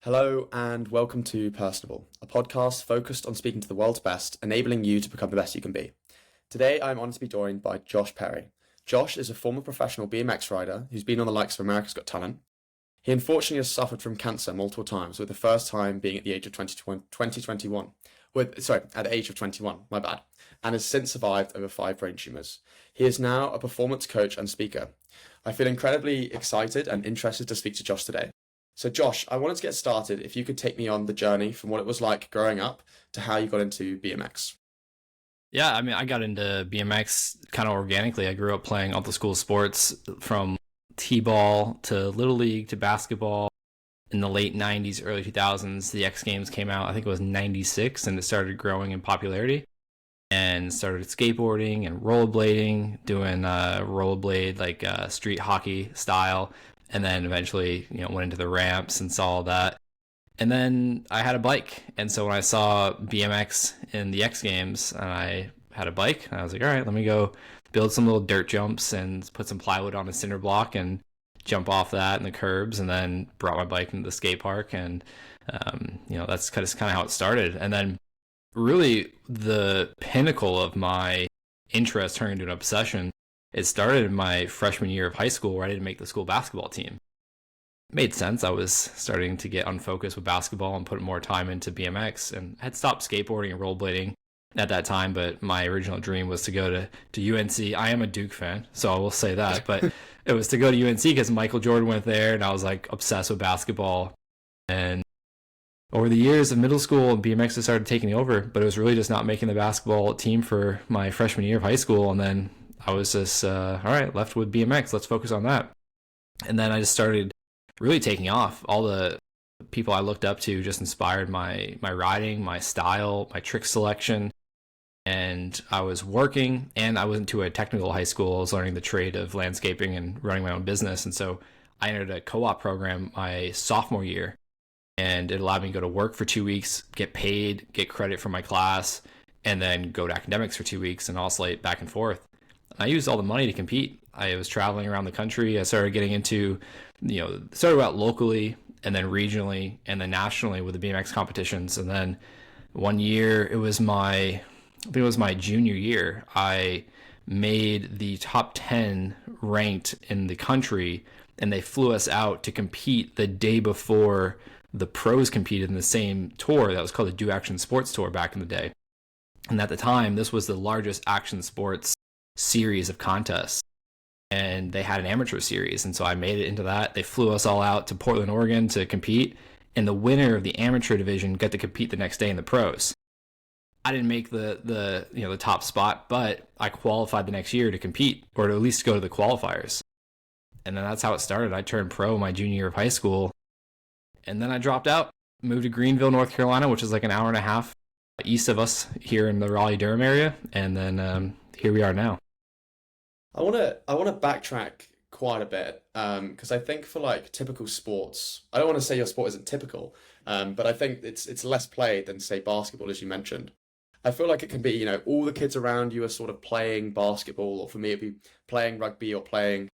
Hello and welcome to Personable, a podcast focused on speaking to the world's best, enabling you to become the best you can be. Today I'm honored to be joined by Josh Perry. Josh is a former professional BMX rider who's been on the likes of America's Got Talent. He unfortunately has suffered from cancer multiple times, with the first time being at the age of 2021. At the age of 21, my bad, and has since survived over 5 brain tumours. He is now a performance coach and speaker. I feel incredibly excited and interested to speak to Josh today. So Josh, I wanted to get started if you could take me on the journey from what it was like growing up to how you got into BMX. Yeah, I got into BMX kind of organically. I grew up playing all the school sports from t-ball to Little League to basketball. In the late 90s, early 2000s, the X Games came out. I think it was 96, and it started growing in popularity. And started skateboarding and rollerblading, doing rollerblade street hockey style. And then eventually, went into the ramps and saw all that. And then I had a bike. And so when I saw BMX in the X Games and I had a bike, I was like, all right, let me go build some little dirt jumps and put some plywood on a cinder block and jump off that in the curbs, and then brought my bike into the skate park. And, that's kind of how it started. And then really the pinnacle of my interest turned into an obsession. It started in my freshman year of high school, where I didn't make the school basketball team. It made sense. I was starting to get unfocused with basketball and put more time into BMX, and had stopped skateboarding and rollerblading at that time, but my original dream was to go to UNC. I am a Duke fan, so I will say that, but it was to go to UNC because Michael Jordan went there, and I was like obsessed with basketball. And over the years of middle school, BMX has started taking over, but it was really just not making the basketball team for my freshman year of high school. And then I was just, all right, left with BMX. Let's focus on that. And then I just started really taking off. All the people I looked up to just inspired my riding, my style, my trick selection. And I was working, and I went to a technical high school. I was learning the trade of landscaping and running my own business. And so I entered a co-op program my sophomore year, and it allowed me to go to work for 2 weeks, get paid, get credit for my class, and then go to academics for 2 weeks and oscillate back and forth. I used all the money to compete. I was traveling around the country. I started getting into, started out locally and then regionally and then nationally with the BMX competitions. And then one year, I think it was my junior year, I made the top 10 ranked in the country, and they flew us out to compete the day before the pros competed in the same tour that was called the Do Action Sports Tour back in the day. And at the time, this was the largest action sports series of contests, and they had an amateur series, and so I made it into that. They flew us all out to Portland, Oregon to compete, and the winner of the amateur division got to compete the next day in the pros. I didn't make the top spot, but I qualified the next year to compete, or to at least go to the qualifiers. And then that's how it started. I turned pro my junior year of high school, and then I dropped out, moved to Greenville, North Carolina, which is like an hour and a half east of us here in the Raleigh-Durham area, and then here we are now. I want to backtrack quite a bit because I think for like typical sports, I don't want to say your sport isn't typical, but I think it's less played than say basketball, as you mentioned. I feel like it can be, all the kids around you are sort of playing basketball, or for me it'd be playing rugby or playing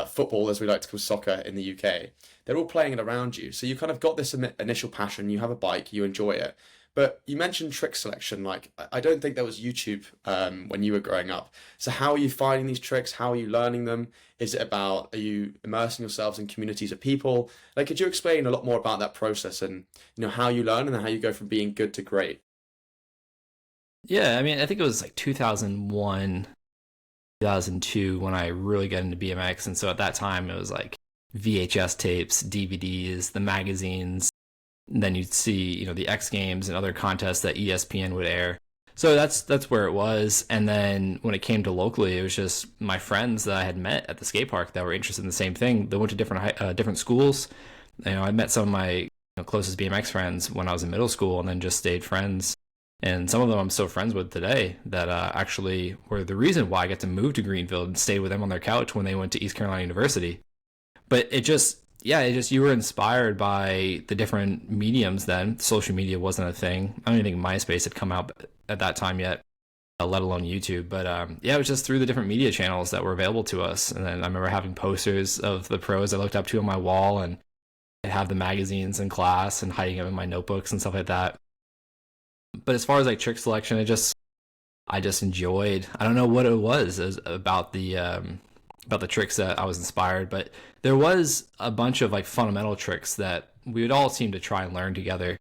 football, as we like to call soccer in the UK. They're all playing it around you, so you kind of got this initial passion. You have a bike, you enjoy it. But you mentioned trick selection. Like, I don't think there was YouTube when you were growing up. So how are you finding these tricks? How are you learning them? Is it about, are you immersing yourselves in communities of people? Like, could you explain a lot more about that process and, how you learn and how you go from being good to great? Yeah, I think it was like 2001, 2002 when I really got into BMX. And so at that time, it was like VHS tapes, DVDs, the magazines. And then you'd see, the X Games and other contests that ESPN would air. So that's where it was. And then when it came to locally, it was just my friends that I had met at the skate park that were interested in the same thing. They went to different schools. I met some of my closest BMX friends when I was in middle school, and then just stayed friends. And some of them I'm still friends with today that actually were the reason why I got to move to Greenville and stay with them on their couch when they went to East Carolina University. But you were inspired by the different mediums then. Social media wasn't a thing. I don't even think MySpace had come out at that time yet, let alone YouTube. But it was just through the different media channels that were available to us. And then I remember having posters of the pros I looked up to on my wall, and have the magazines in class and hiding them in my notebooks and stuff like that. But as far as like trick selection, I just enjoyed. I don't know what it was about the tricks that I was inspired, but there was a bunch of like fundamental tricks that we would all seem to try and learn together,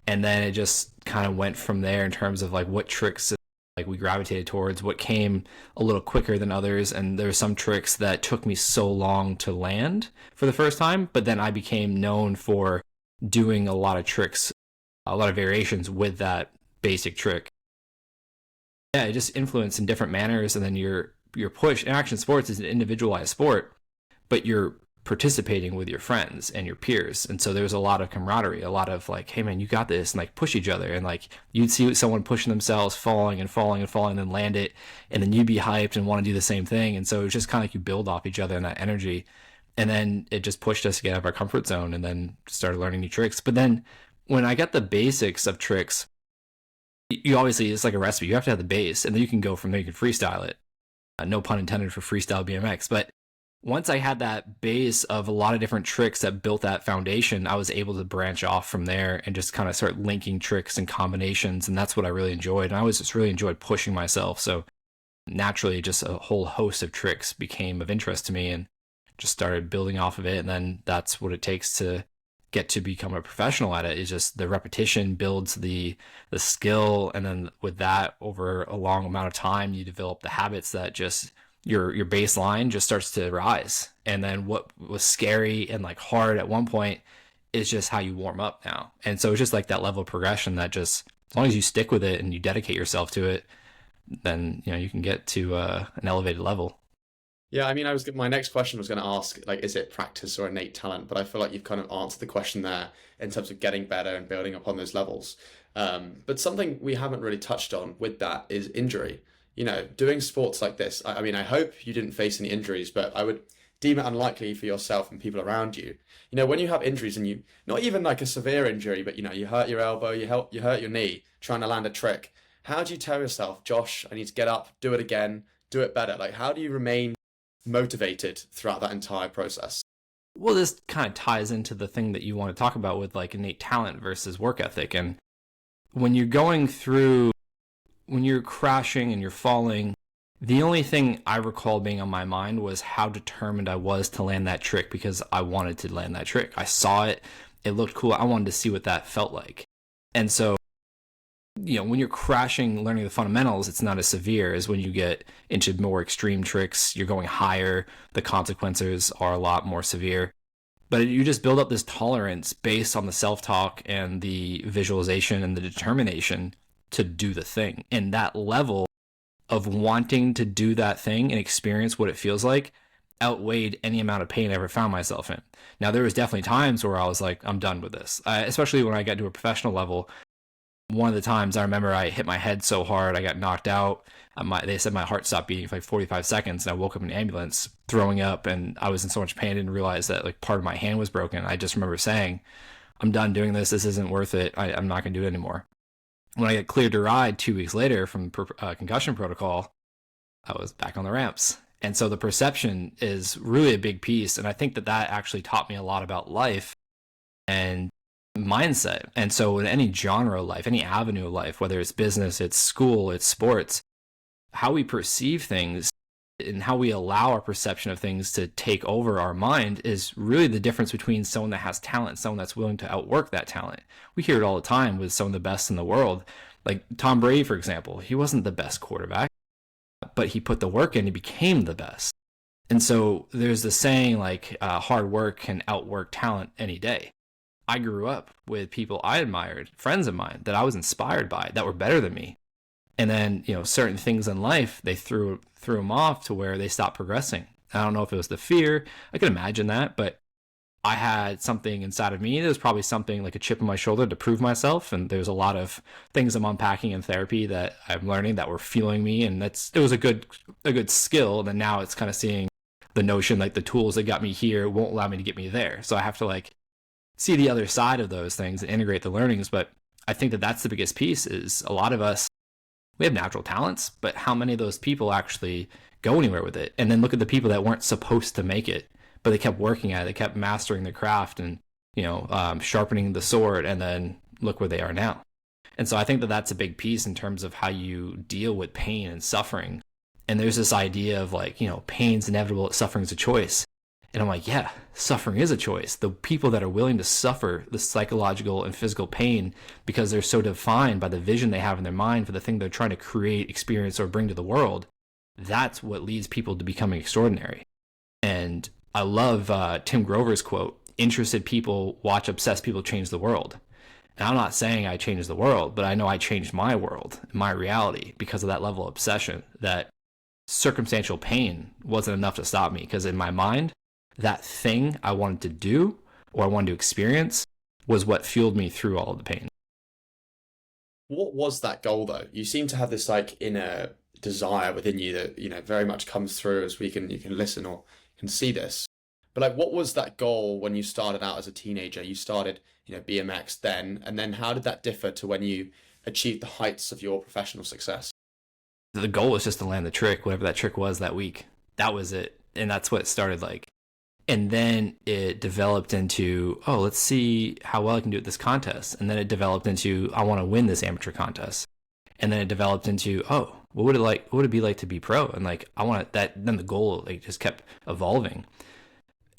and then it just kind of went from there in terms of like what tricks like we gravitated towards, what came a little quicker than others. And there's some tricks that took me so long to land for the first time, but then I became known for doing a lot of tricks, a lot of variations with that basic trick. Yeah, it just influenced in different manners, and then your push in action sports is an individualized sport, but you're participating with your friends and your peers, and so there's a lot of camaraderie, a lot of like, hey man, you got this, and like push each other, and like you'd see someone pushing themselves, falling and falling and falling, and then land it, and then you'd be hyped and want to do the same thing, and so it's just kind of like you build off each other and that energy, and then it just pushed us to get out of our comfort zone, and then started learning new tricks. But then when I got the basics of tricks, you obviously, it's like a recipe, you have to have the base, and then you can go from there, you can freestyle it. No pun intended for freestyle BMX, but once I had that base of a lot of different tricks that built that foundation, I was able to branch off from there and just kind of start linking tricks and combinations, and that's what I really enjoyed. And I was just really enjoyed pushing myself, so naturally just a whole host of tricks became of interest to me, and just started building off of it. And then that's what it takes to get to become a professional at it, is just the repetition builds the skill, and then with that, over a long amount of time, you develop the habits that just your baseline just starts to rise. And then what was scary and like hard at one point is just how you warm up now. And so it's just like that level of progression that just, as long as you stick with it and you dedicate yourself to it, then you can get to an elevated level. Yeah, I mean, my next question was going to ask, like, is it practice or innate talent? But I feel like you've kind of answered the question there in terms of getting better and building upon those levels. But something we haven't really touched on with that is injury. Doing sports like this, I mean, I hope you didn't face any injuries, but I would deem it unlikely for yourself and people around you. When you have injuries, and not even like a severe injury, but you hurt your elbow, you hurt your knee trying to land a trick. How do you tell yourself, Josh, I need to get up, do it again, do it better? Like, how do you remain motivated throughout that entire process? Well, this kind of ties into the thing that you want to talk about with like innate talent versus work ethic. And when you're crashing and you're falling, the only thing I recall being on my mind was how determined I was to land that trick, because I wanted to land that trick. I saw it, it looked cool, I wanted to see what that felt like. And so when you're crashing, learning the fundamentals, it's not as severe as when you get into more extreme tricks. You're going higher, the consequences are a lot more severe. But you just build up this tolerance based on the self-talk and the visualization and the determination to do the thing. And that level of wanting to do that thing and experience what it feels like outweighed any amount of pain I ever found myself in. Now, there was definitely times where I was like, I'm done with this. Especially when I got to a professional level. One of the times I remember I hit my head so hard, I got knocked out. They said my heart stopped beating for like 45 seconds, and I woke up in an ambulance throwing up, and I was in so much pain I didn't realize that like part of my hand was broken. I just remember saying, I'm done doing this. This isn't worth it. I'm not going to do it anymore. When I got cleared to ride 2 weeks later from concussion protocol, I was back on the ramps. And so the perception is really a big piece. And I think that actually taught me a lot about life and mindset. And so in any genre of life, any avenue of life, whether it's business, it's school, it's sports, how we perceive things and how we allow our perception of things to take over our mind is really the difference between someone that has talent and someone that's willing to outwork that talent. We hear it all the time with some of the best in the world. Like Tom Brady, for example, he wasn't the best quarterback, but he put the work in, he became the best. And so there's the saying like hard work can outwork talent any day. I grew up with people I admired, friends of mine that I was inspired by that were better than me. And then, certain things in life, they threw them off to where they stopped progressing. I don't know if it was the fear. I could imagine that, but I had something inside of me. There was probably something like a chip on my shoulder to prove myself. And there's a lot of things I'm unpacking in therapy that I'm learning that were fueling me. And it was a good skill. And then now it's kind of seeing the notion like the tools that got me here won't allow me to get me there. So I have to like see the other side of those things and integrate the learnings. But I think that that's the biggest piece is a lot of us, we have natural talents, but how many of those people actually go anywhere with it? And then look at the people that weren't supposed to make it, but they kept working at it. They kept mastering their craft. And sharpening the sword, and then look where they are now. And so I think that that's a big piece in terms of how you deal with pain and suffering. And there's this idea of like, pain's inevitable, suffering's a choice. And I'm like, yeah, suffering is a choice. The people that are willing to suffer the psychological and physical pain because they're so defined by the vision they have in their mind for the thing they're trying to create, experience, or bring to the world, that's what leads people to becoming extraordinary. And I love Tim Grover's quote, interested people watch obsessed people change the world. And I'm not saying I changed the world, but I know I changed my world, my reality, because of that level of obsession. That circumstantial pain wasn't enough to stop me, because in my mind, that thing I wanted to do or I wanted to experience was what fueled me through all of the pain. What was that goal though? You seem to have this like inner desire within you that, very much comes through as you can listen or can see this. But like, what was that goal when you started out as a teenager? You started, BMX then, and then how did that differ to when you achieved the heights of your professional success? The goal was just to land the trick, whatever that trick was that week. That was it. And that's what it started like. And then it developed into, let's see how well I can do at this contest. And then it developed into, I want to win this amateur contest. And then it developed into, what would it be like to be pro? And like, I want that. Then the goal like just kept evolving.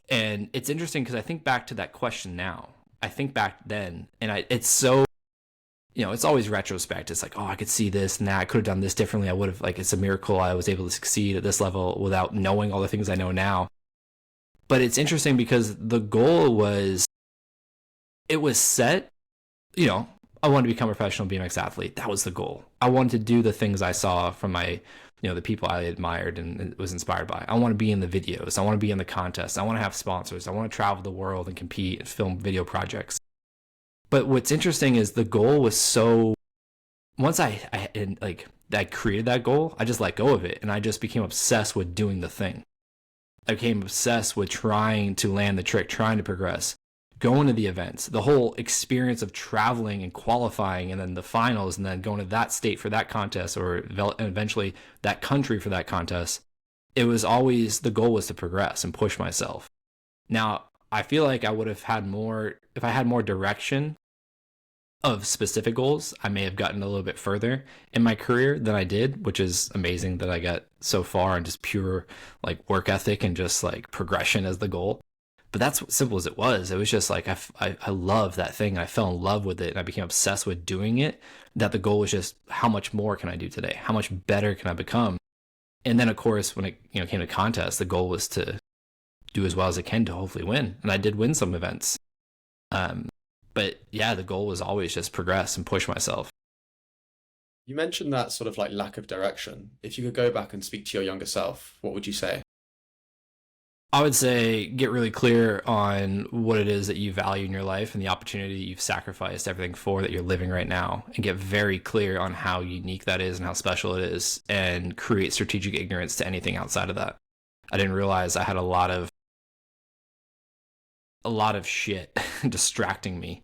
And it's interesting because I think back to that question now. I think back then, and it's so, it's always retrospect. It's like, I could see this and that. I could have done this differently. I would have, like, it's a miracle I was able to succeed at this level without knowing all the things I know now. But it's interesting because the goal was, it was set, I wanted to become a professional BMX athlete. That was the goal. I wanted to do the things I saw from my, the people I admired and was inspired by. I want to be in the videos. I want to be in the contests. I want to have sponsors. I want to travel the world and compete and film video projects. But what's interesting is the goal was so, once I created that goal, I just let go of it. And I just became obsessed with doing the thing. I became obsessed with trying to land the trick, trying to progress, going to the events, the whole experience of traveling and qualifying, and then the finals, and then going to that state for that contest, or eventually that country for that contest. It was always, the goal was to progress and push myself. Now, I feel like I would have had more, if I had more direction of specific goals, I may have gotten a little bit further in my career than I did, which is amazing that I got so far and just pure like work ethic and just like progression as the goal. But that's simple as it was. It was just like, I love that thing. I fell in love with it and I became obsessed with doing it, that the goal was just, how much more can I do today? How much better can I become? And then of course, when it came to contests, the goal was to do as well as I can to hopefully win. And I did win some events. But yeah, the goal was always just progress and push myself. You mentioned that sort of like lack of direction. If you could go back and speak to your younger self, what would you say? I would say get really clear on what it is that you value in your life and the opportunity you've sacrificed everything for that you're living right now, and get very clear on how unique that is and how special it is, and create strategic ignorance to anything outside of that. I didn't realize I had a lot of shit distracting me,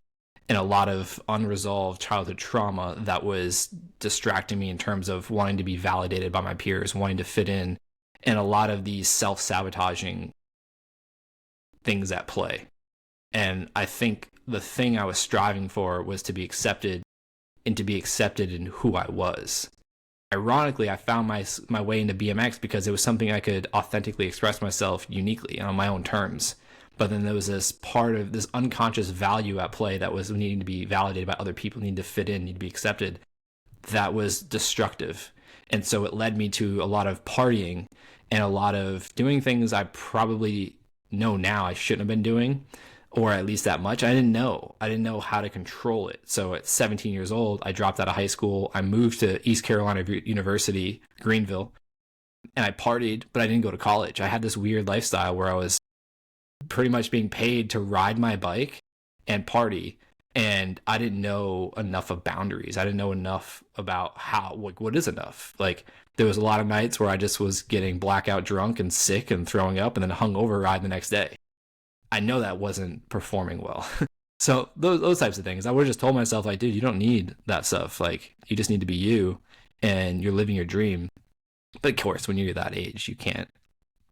and a lot of unresolved childhood trauma that was distracting me in terms of wanting to be validated by my peers, wanting to fit in, and a lot of these self-sabotaging things at play. And I think the thing I was striving for was to be accepted, and to be accepted in who I was. Ironically, I found my way into BMX because it was something I could authentically express myself uniquely and on my own terms. But then there was this part of this unconscious value at play that was needing to be validated by other people, needing to fit in, need to be accepted. That was destructive. And so it led me to a lot of partying and a lot of doing things I probably know now I shouldn't have been doing, or at least that much. I didn't know how to control it. So at 17 years old, I dropped out of high school. I moved to East Carolina University, Greenville, and I partied, but I didn't go to college. I had this weird lifestyle where I was pretty much being paid to ride my bike and party, and I didn't know enough of boundaries. I didn't know enough about what is enough. Like, there was a lot of nights where I just was getting blackout drunk and sick and throwing up and then hungover ride the next day. I know that wasn't performing well. So those types of things, I would have just told myself, like, dude, you don't need that stuff. Like, you just need to be you, and you're living your dream. But of course, when you're that age, you can't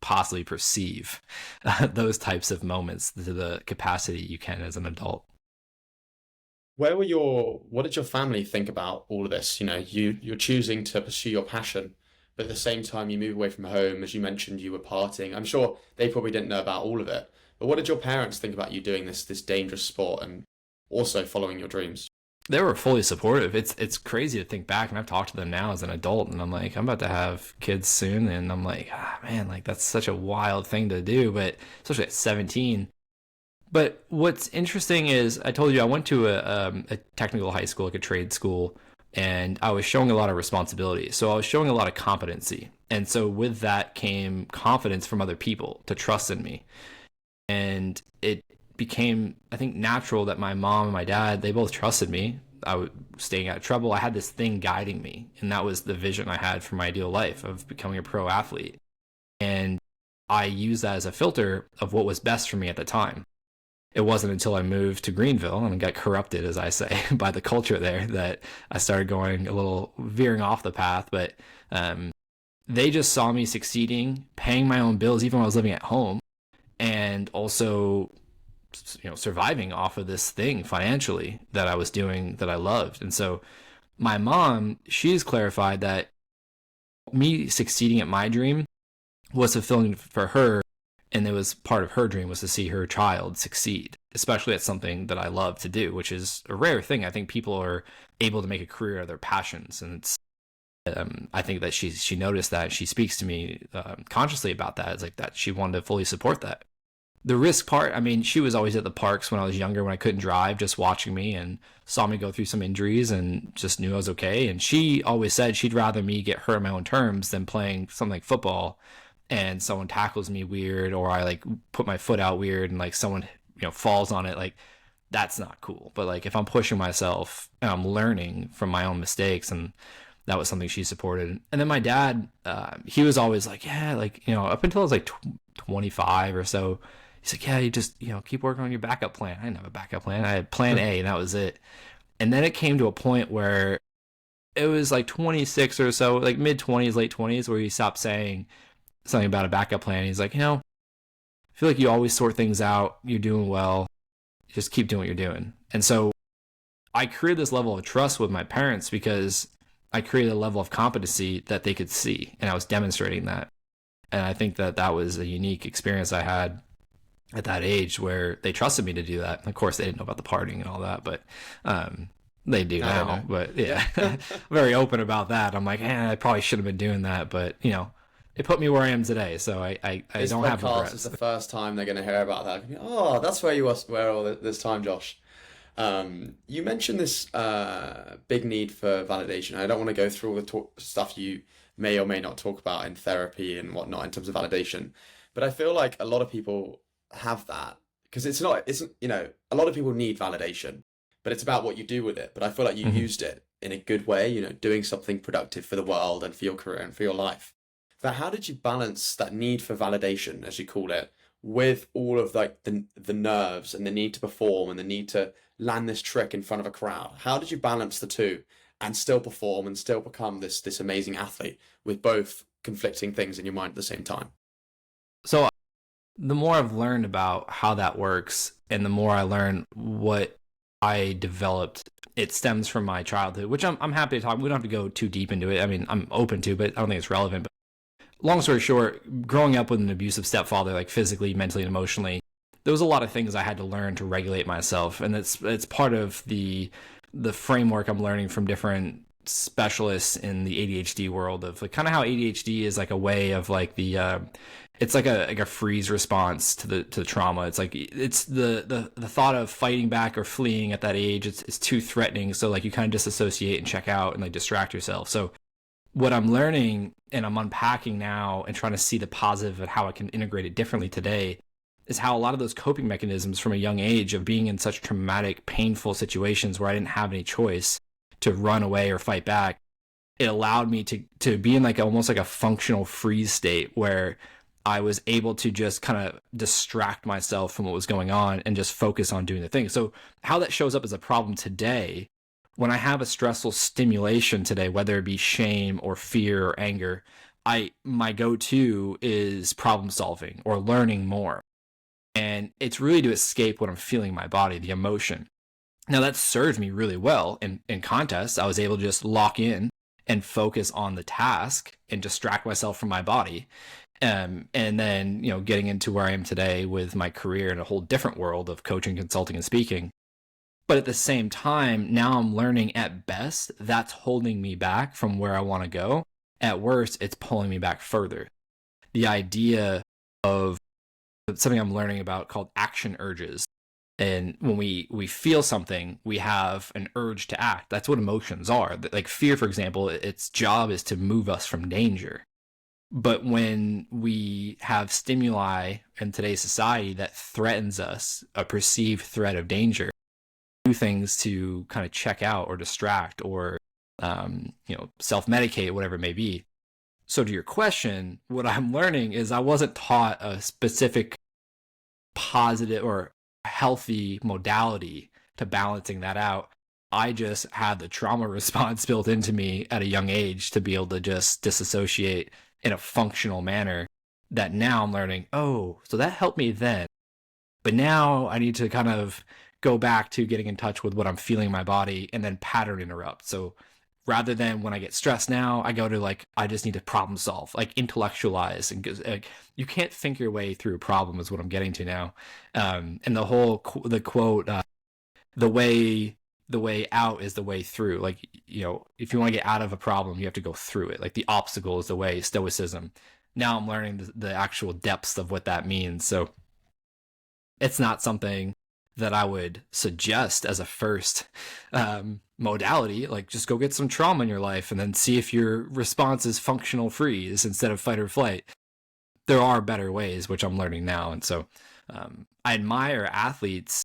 possibly perceive those types of moments to the capacity you can as an adult. What did your family think about all of this? You're choosing to pursue your passion, but at the same time you move away from home. As you mentioned, you were partying. I'm sure they probably didn't know about all of it. But what did your parents think about you doing this dangerous sport and also following your dreams? They were fully supportive. It's crazy to think back, and I've talked to them now as an adult, and I'm like, I'm about to have kids soon, and I'm like, man, like that's such a wild thing to do, but especially at 17. But what's interesting is I told you I went to a technical high school, like a trade school, and I was showing a lot of responsibility. So I was showing a lot of competency. And so with that came confidence from other people to trust in me. And it became, I think, natural that my mom and my dad, they both trusted me. I was staying out of trouble. I had this thing guiding me. And that was the vision I had for my ideal life of becoming a pro athlete. And I used that as a filter of what was best for me at the time. It wasn't until I moved to Greenville and got corrupted, as I say, by the culture there that I started going a little veering off the path. But they just saw me succeeding, paying my own bills, even when I was living at home, and also, surviving off of this thing financially that I was doing that I loved. And so my mom, she's clarified that me succeeding at my dream was fulfilling for her. And it was part of her dream was to see her child succeed, especially at something that I love to do, which is a rare thing. I think people are able to make a career out of their passions. And it's, I think that she noticed that. She speaks to me consciously about that. It's like that she wanted to fully support that. The risk part, I mean, she was always at the parks when I was younger, when I couldn't drive, just watching me and saw me go through some injuries and just knew I was okay. And she always said she'd rather me get hurt on my own terms than playing something like football and someone tackles me weird, or I like put my foot out weird and like someone, falls on it. Like that's not cool. But like if I'm pushing myself and I'm learning from my own mistakes, and that was something she supported. And then my dad, he was always like, yeah, like, up until I was like 25 or so, he's like, yeah, you just, keep working on your backup plan. I didn't have a backup plan. I had plan A and that was it. And then it came to a point where it was like 26 or so, like mid 20s, late 20s, where he stopped saying something about a backup plan. He's like, I feel like you always sort things out. You're doing well. Just keep doing what you're doing. And so I created this level of trust with my parents because I created a level of competency that they could see, and I was demonstrating that. And I think that that was a unique experience I had at that age where they trusted me to do that. And of course, they didn't know about the partying and all that, but they do now. But yeah, very open about that. I'm like, I probably should have been doing that, but it put me where I am today, so I don't have regrets. It's the first time they're going to hear about that. Oh, that's where you were all this time, Josh. You mentioned this big need for validation. I don't want to go through all the stuff you may or may not talk about in therapy and whatnot in terms of validation, but I feel like a lot of people have that because a lot of people need validation, but it's about what you do with it. But I feel like you used it in a good way, doing something productive for the world and for your career and for your life. But how did you balance that need for validation, as you call it, with all of like the nerves and the need to perform and the need to land this trick in front of a crowd? How did you balance the two and still perform and still become this amazing athlete with both conflicting things in your mind at the same time? So the more I've learned about how that works and the more I learn what I developed, it stems from my childhood, which I'm happy to talk. We don't have to go too deep into it. I mean, I'm open to, but I don't think it's relevant. Long story short, growing up with an abusive stepfather, like physically, mentally, and emotionally, there was a lot of things I had to learn to regulate myself. And it's part of the framework I'm learning from different specialists in the ADHD world of like kind of how ADHD is like a way of like it's like a freeze response to the trauma. It's like it's the thought of fighting back or fleeing at that age. It's too threatening. So like you kind of disassociate and check out and like distract yourself. So what I'm learning and I'm unpacking now and trying to see the positive and how I can integrate it differently today is how a lot of those coping mechanisms from a young age of being in such traumatic, painful situations where I didn't have any choice to run away or fight back, it allowed me to be in like almost like a functional freeze state where I was able to just kind of distract myself from what was going on and just focus on doing the thing. So how that shows up as a problem today, when I have a stressful stimulation today, whether it be shame or fear or anger, my go-to is problem solving or learning more. And it's really to escape what I'm feeling in my body, the emotion. Now that served me really well in contests. I was able to just lock in and focus on the task and distract myself from my body. And then, getting into where I am today with my career in a whole different world of coaching, consulting, and speaking. But at the same time, now I'm learning at best, that's holding me back from where I want to go. At worst, it's pulling me back further. The idea of something I'm learning about called action urges. And when we feel something, we have an urge to act. That's what emotions are. Like fear, for example, its job is to move us from danger. But when we have stimuli in today's society that threatens us, a perceived threat of danger, do things to kind of check out or distract or, self-medicate, whatever it may be. So to your question, what I'm learning is I wasn't taught a specific positive or healthy modality to balancing that out. I just had the trauma response built into me at a young age to be able to just disassociate in a functional manner that now I'm learning, oh, so that helped me then. But now I need to kind of go back to getting in touch with what I'm feeling in my body and then pattern interrupt. So rather than when I get stressed now, I go to I just need to problem solve, intellectualize. And you can't think your way through a problem is what I'm getting to now. And the quote, the way out is the way through. If you want to get out of a problem, you have to go through it. The obstacle is the way, stoicism. Now I'm learning the actual depths of what that means. So it's not something that I would suggest as a first modality. Just go get some trauma in your life and then see if your response is functional freeze instead of fight or flight. There are better ways, which I'm learning now. And so I admire athletes,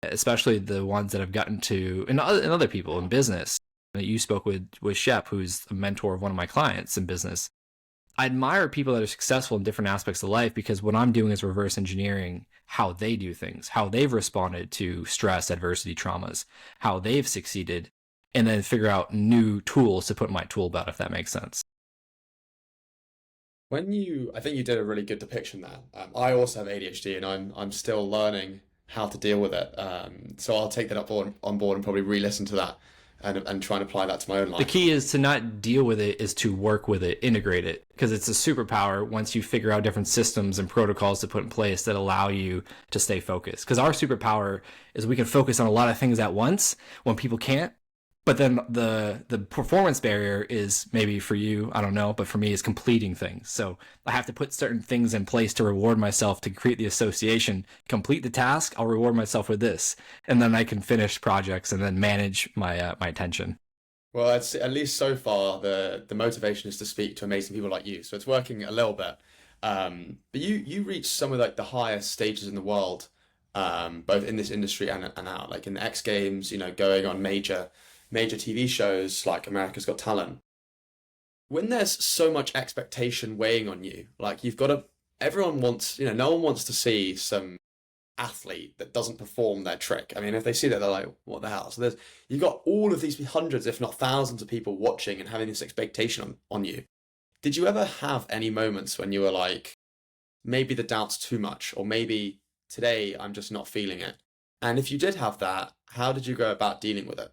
especially the ones that have gotten to, and other people in business. You spoke with Shep, who's a mentor of one of my clients in business. I admire people that are successful in different aspects of life because what I'm doing is reverse engineering how they do things, how they've responded to stress, adversity, traumas, how they've succeeded, and then figure out new tools to put in my tool belt, if that makes sense. I think you did a really good depiction there. I also have ADHD and I'm still learning how to deal with it. So I'll take that on board and probably re-listen to that and try and apply that to my own life. The key is to not deal with it, is to work with it, integrate it, because it's a superpower once you figure out different systems and protocols to put in place that allow you to stay focused. Because our superpower is we can focus on a lot of things at once when people can't. But then the performance barrier is maybe for you, I don't know, but for me is completing things. So I have to put certain things in place to reward myself, to create the association, complete the task, I'll reward myself with this. And then I can finish projects and then manage my my attention. Well, at least so far, the motivation is to speak to amazing people like you. So it's working a little bit. But you reach some of the highest stages in the world, both in this industry and out, in the X Games, going on major TV shows like America's Got Talent. When there's so much expectation weighing on you, everyone wants, no one wants to see some athlete that doesn't perform their trick. I mean, if they see that, they're like, what the hell? So you've got all of these hundreds, if not thousands of people watching and having this expectation on you. Did you ever have any moments when you were like, maybe the doubt's too much, or maybe today I'm just not feeling it? And if you did have that, how did you go about dealing with it?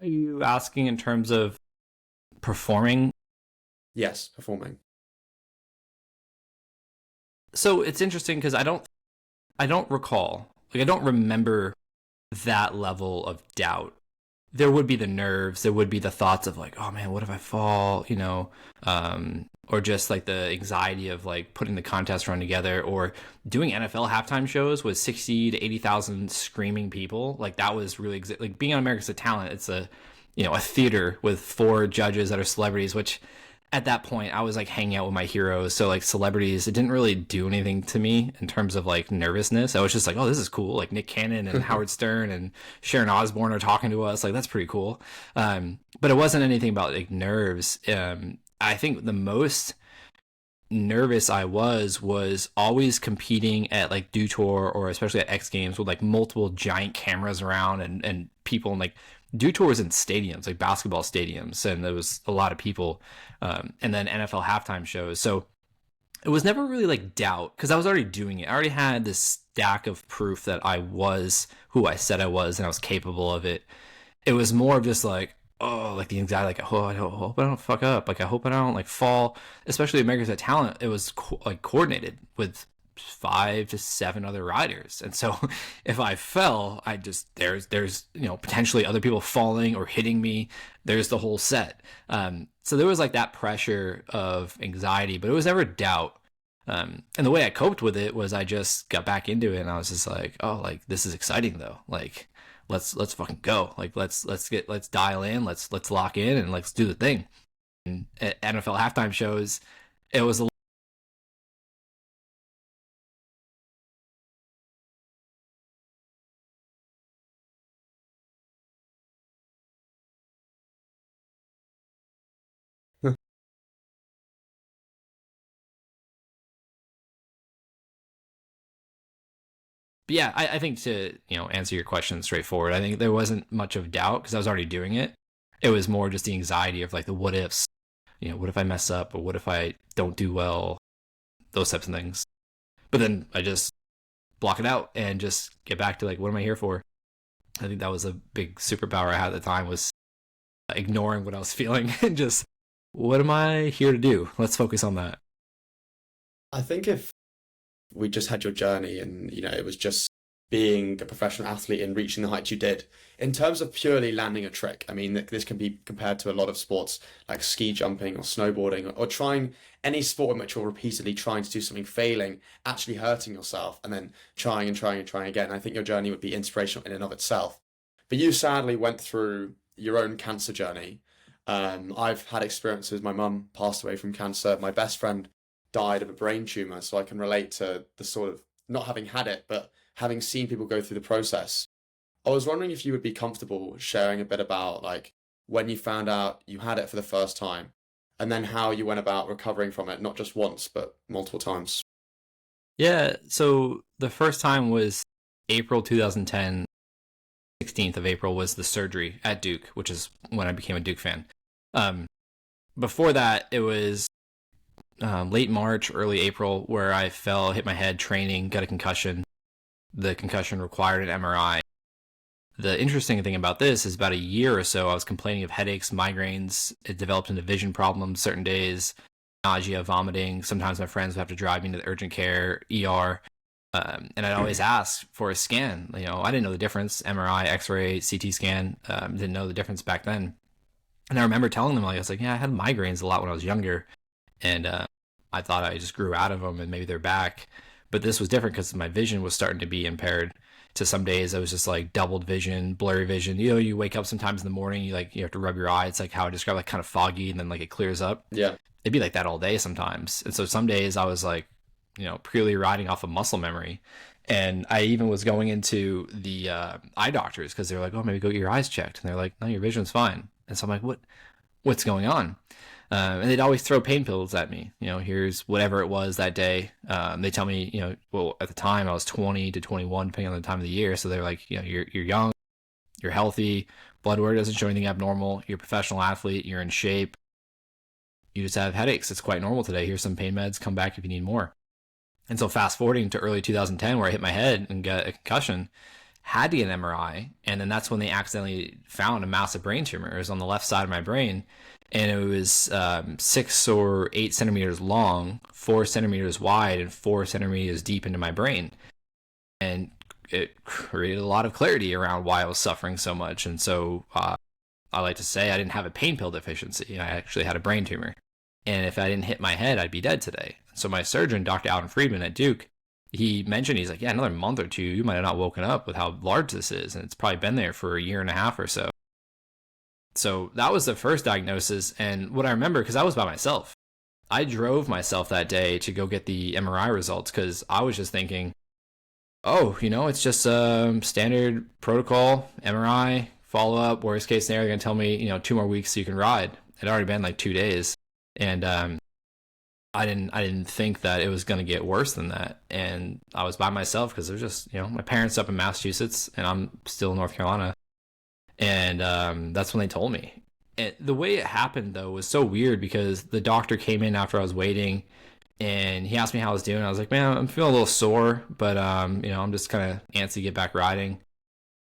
Are you asking in terms of performing? Yes, performing. So it's interesting because I don't recall, I don't remember that level of doubt. There would be the nerves, there would be the thoughts of oh man, what if I fall, or just the anxiety of putting the contest run together, or doing NFL halftime shows with 60 to 80,000 screaming people. That was really being on America's Got Talent. It's a theater with 4 judges that are celebrities, which at that point I was hanging out with my heroes. So celebrities, it didn't really do anything to me in terms of nervousness. I was just oh, this is cool. Nick Cannon and Howard Stern and Sharon Osbourne are talking to us. That's pretty cool. But it wasn't anything about nerves. I think the most nervous I was always competing at like Dew Tour or especially at X Games with like multiple giant cameras around and people, and like Dew Tour was in stadiums, like basketball stadiums, and there was a lot of people, and then NFL halftime shows. So it was never really like doubt because I was already doing it. I already had this stack of proof that I was who I said I was and I was capable of it. It was more of just like, oh, like the anxiety, like, oh, I hope I don't fuck up. Like, I hope I don't like fall. Especially America's Got Talent, it was like coordinated with 5 to 7 other riders, and so if I fell, I just there's potentially other people falling or hitting me. There's the whole set. So there was like that pressure of anxiety, but it was never doubt. And the way I coped with it was I just got back into it, and I was just like, oh, like this is exciting though. Like let's fucking go. Like let's dial in. Let's lock in and let's do the thing. And at NFL halftime shows, it was a But yeah, I think to answer your question straightforward, I think there wasn't much of doubt because I was already doing it. It was more just the anxiety of like the what ifs. What if I mess up, or what if I don't do well? Those types of things. But then I just block it out and just get back to like, what am I here for? I think that was a big superpower I had at the time, was ignoring what I was feeling and just, what am I here to do? Let's focus on that. I think if we just had your journey and, it was just being a professional athlete and reaching the heights you did, in terms of purely landing a trick, I mean, this can be compared to a lot of sports like ski jumping or snowboarding, or trying any sport in which you're repeatedly trying to do something, failing, actually hurting yourself, and then trying and trying and trying again. I think your journey would be inspirational in and of itself. But you sadly went through your own cancer journey. I've had experiences. My mum passed away from cancer. My best friend died of a brain tumor, so I can relate to the sort of, not having had it, but having seen people go through the process. I was wondering if you would be comfortable sharing a bit about like when you found out you had it for the first time, and then how you went about recovering from it, not just once, but multiple times. Yeah, so the first time was April 2010. 16th of April was the surgery at Duke, which is when I became a Duke fan. Before that, it was late March, early April, where I fell, hit my head training, got a concussion. The concussion required an MRI. The interesting thing about this is about a year or so, I was complaining of headaches, migraines. It developed into vision problems certain days, nausea, vomiting. Sometimes my friends would have to drive me to the urgent care, ER. And I'd always ask for a scan. I didn't know the difference. MRI, X-ray, CT scan. Didn't know the difference back then. And I remember telling them, I was like, yeah, I had migraines a lot when I was younger. And I thought I just grew out of them and maybe they're back. But this was different because my vision was starting to be impaired. To some days, I was just like doubled vision, blurry vision. You wake up sometimes in the morning, you have to rub your eye. It's like how I describe, like kind of foggy, and then like it clears up. Yeah. It'd be like that all day sometimes. And so some days I was like, purely riding off of muscle memory. And I even was going into the eye doctors because they were like, oh, maybe go get your eyes checked. And they're like, no, your vision's fine. And so I'm like, what's going on? And they'd always throw pain pills at me. Here's whatever it was that day. They tell me, well, at the time I was 20 to 21, depending on the time of the year. So they're like, you're young, you're healthy, blood work doesn't show anything abnormal. You're a professional athlete, you're in shape. You just have headaches. It's quite normal today. Here's some pain meds. Come back if you need more. And so fast forwarding to early 2010, where I hit my head and got a concussion, had to get an MRI. And then that's when they accidentally found a massive brain tumor. It was on the left side of my brain. And it was 6 or 8 centimeters long, 4 centimeters wide, and 4 centimeters deep into my brain. And it created a lot of clarity around why I was suffering so much. And so I like to say I didn't have a pain pill deficiency. I actually had a brain tumor. And if I didn't hit my head, I'd be dead today. So my surgeon, Dr. Alden Friedman at Duke, he mentioned, he's like, yeah, another month or two, you might have not woken up with how large this is. And it's probably been there for a year and a half or so. So that was the first diagnosis. And what I remember, because I was by myself, I drove myself that day to go get the MRI results because I was just thinking, oh, it's just standard protocol, MRI, follow-up, worst case scenario, they're going to tell me, 2 more weeks so you can ride. It had already been like 2 days. And I didn't think that it was going to get worse than that. And I was by myself because it was just, my parents up in Massachusetts and I'm still in North Carolina. And that's when they told me. And the way it happened, though, was so weird because the doctor came in after I was waiting and he asked me how I was doing. I was like, man, I'm feeling a little sore, but, I'm just kind of antsy to get back riding.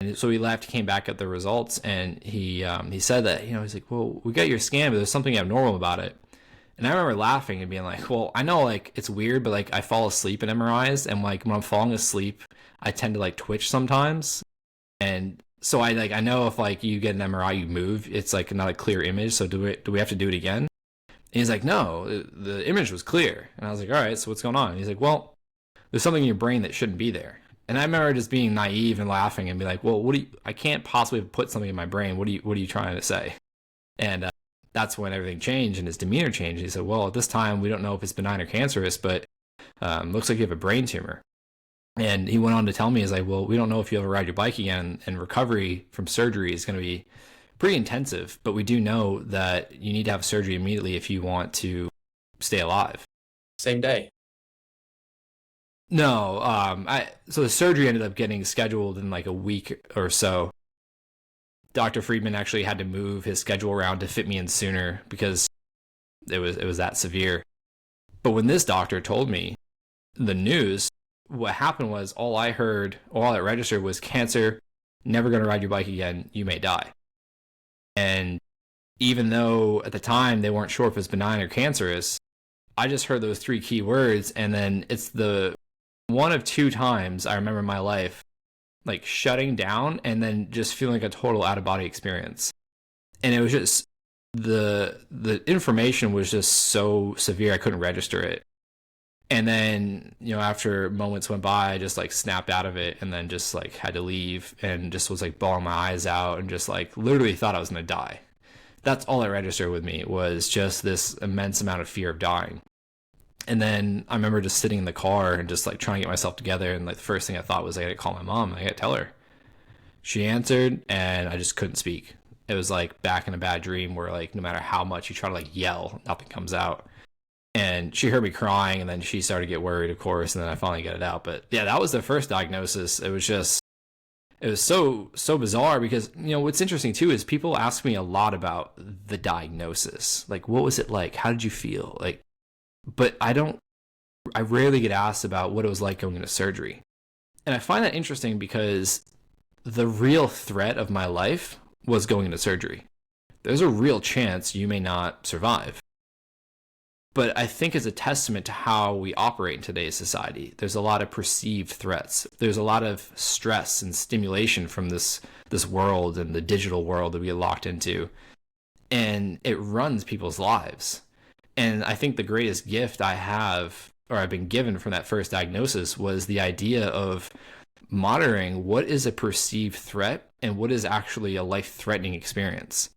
And so he left, he came back at the results, and he said that, he's like, well, we got your scan, but there's something abnormal about it. And I remember laughing and being like, well, I know, like, it's weird, but, like, I fall asleep in MRIs, and, like, when I'm falling asleep, I tend to, like, twitch sometimes. And so I know if, like, you get an MRI, you move, it's, like, not a clear image, so do we have to do it again? And he's like, no, the image was clear. And I was like, all right, so what's going on? And he's like, well, there's something in your brain that shouldn't be there. And I remember just being naive and laughing and be like, well, I can't possibly put something in my brain. What are you trying to say? And that's when everything changed and his demeanor changed. He said, well, at this time, we don't know if it's benign or cancerous, but looks like you have a brain tumor. And he went on to tell me, he's like, well, we don't know if you'll ever ride your bike again, and recovery from surgery is going to be pretty intensive, but we do know that you need to have surgery immediately if you want to stay alive. Same day? No, so the surgery ended up getting scheduled in like a week or so. Dr. Friedman actually had to move his schedule around to fit me in sooner because it was that severe. But when this doctor told me the news, what happened was all I registered was cancer, never going to ride your bike again, you may die. And even though at the time they weren't sure if it's benign or cancerous, I just heard those 3 key words, and then it's the one of 2 times I remember in my life like shutting down and then just feeling like a total out-of-body experience. And it was just the information was just so severe I couldn't register it. And then, after moments went by, I just like snapped out of it and then just like had to leave and just was like bawling my eyes out and just like literally thought I was going to die. That's all that registered with me, was just this immense amount of fear of dying. And then I remember just sitting in the car and just like trying to get myself together. And like the first thing I thought was I got to call my mom. I got to tell her. She answered and I just couldn't speak. It was like back in a bad dream where like no matter how much you try to like yell, nothing comes out. And she heard me crying and then she started to get worried, of course. And then I finally got it out. But yeah, that was the first diagnosis. It was so bizarre because, what's interesting too is people ask me a lot about the diagnosis. Like, what was it like? How did you feel? Like, but I rarely get asked about what it was like going into surgery. And I find that interesting because the real threat of my life was going into surgery. There's a real chance you may not survive. But I think it's a testament to how we operate in today's society. There's a lot of perceived threats. There's a lot of stress and stimulation from this world and the digital world that we get locked into. And it runs people's lives. And I think the greatest gift I have, or I've been given from that first diagnosis, was the idea of monitoring what is a perceived threat and what is actually a life-threatening experience.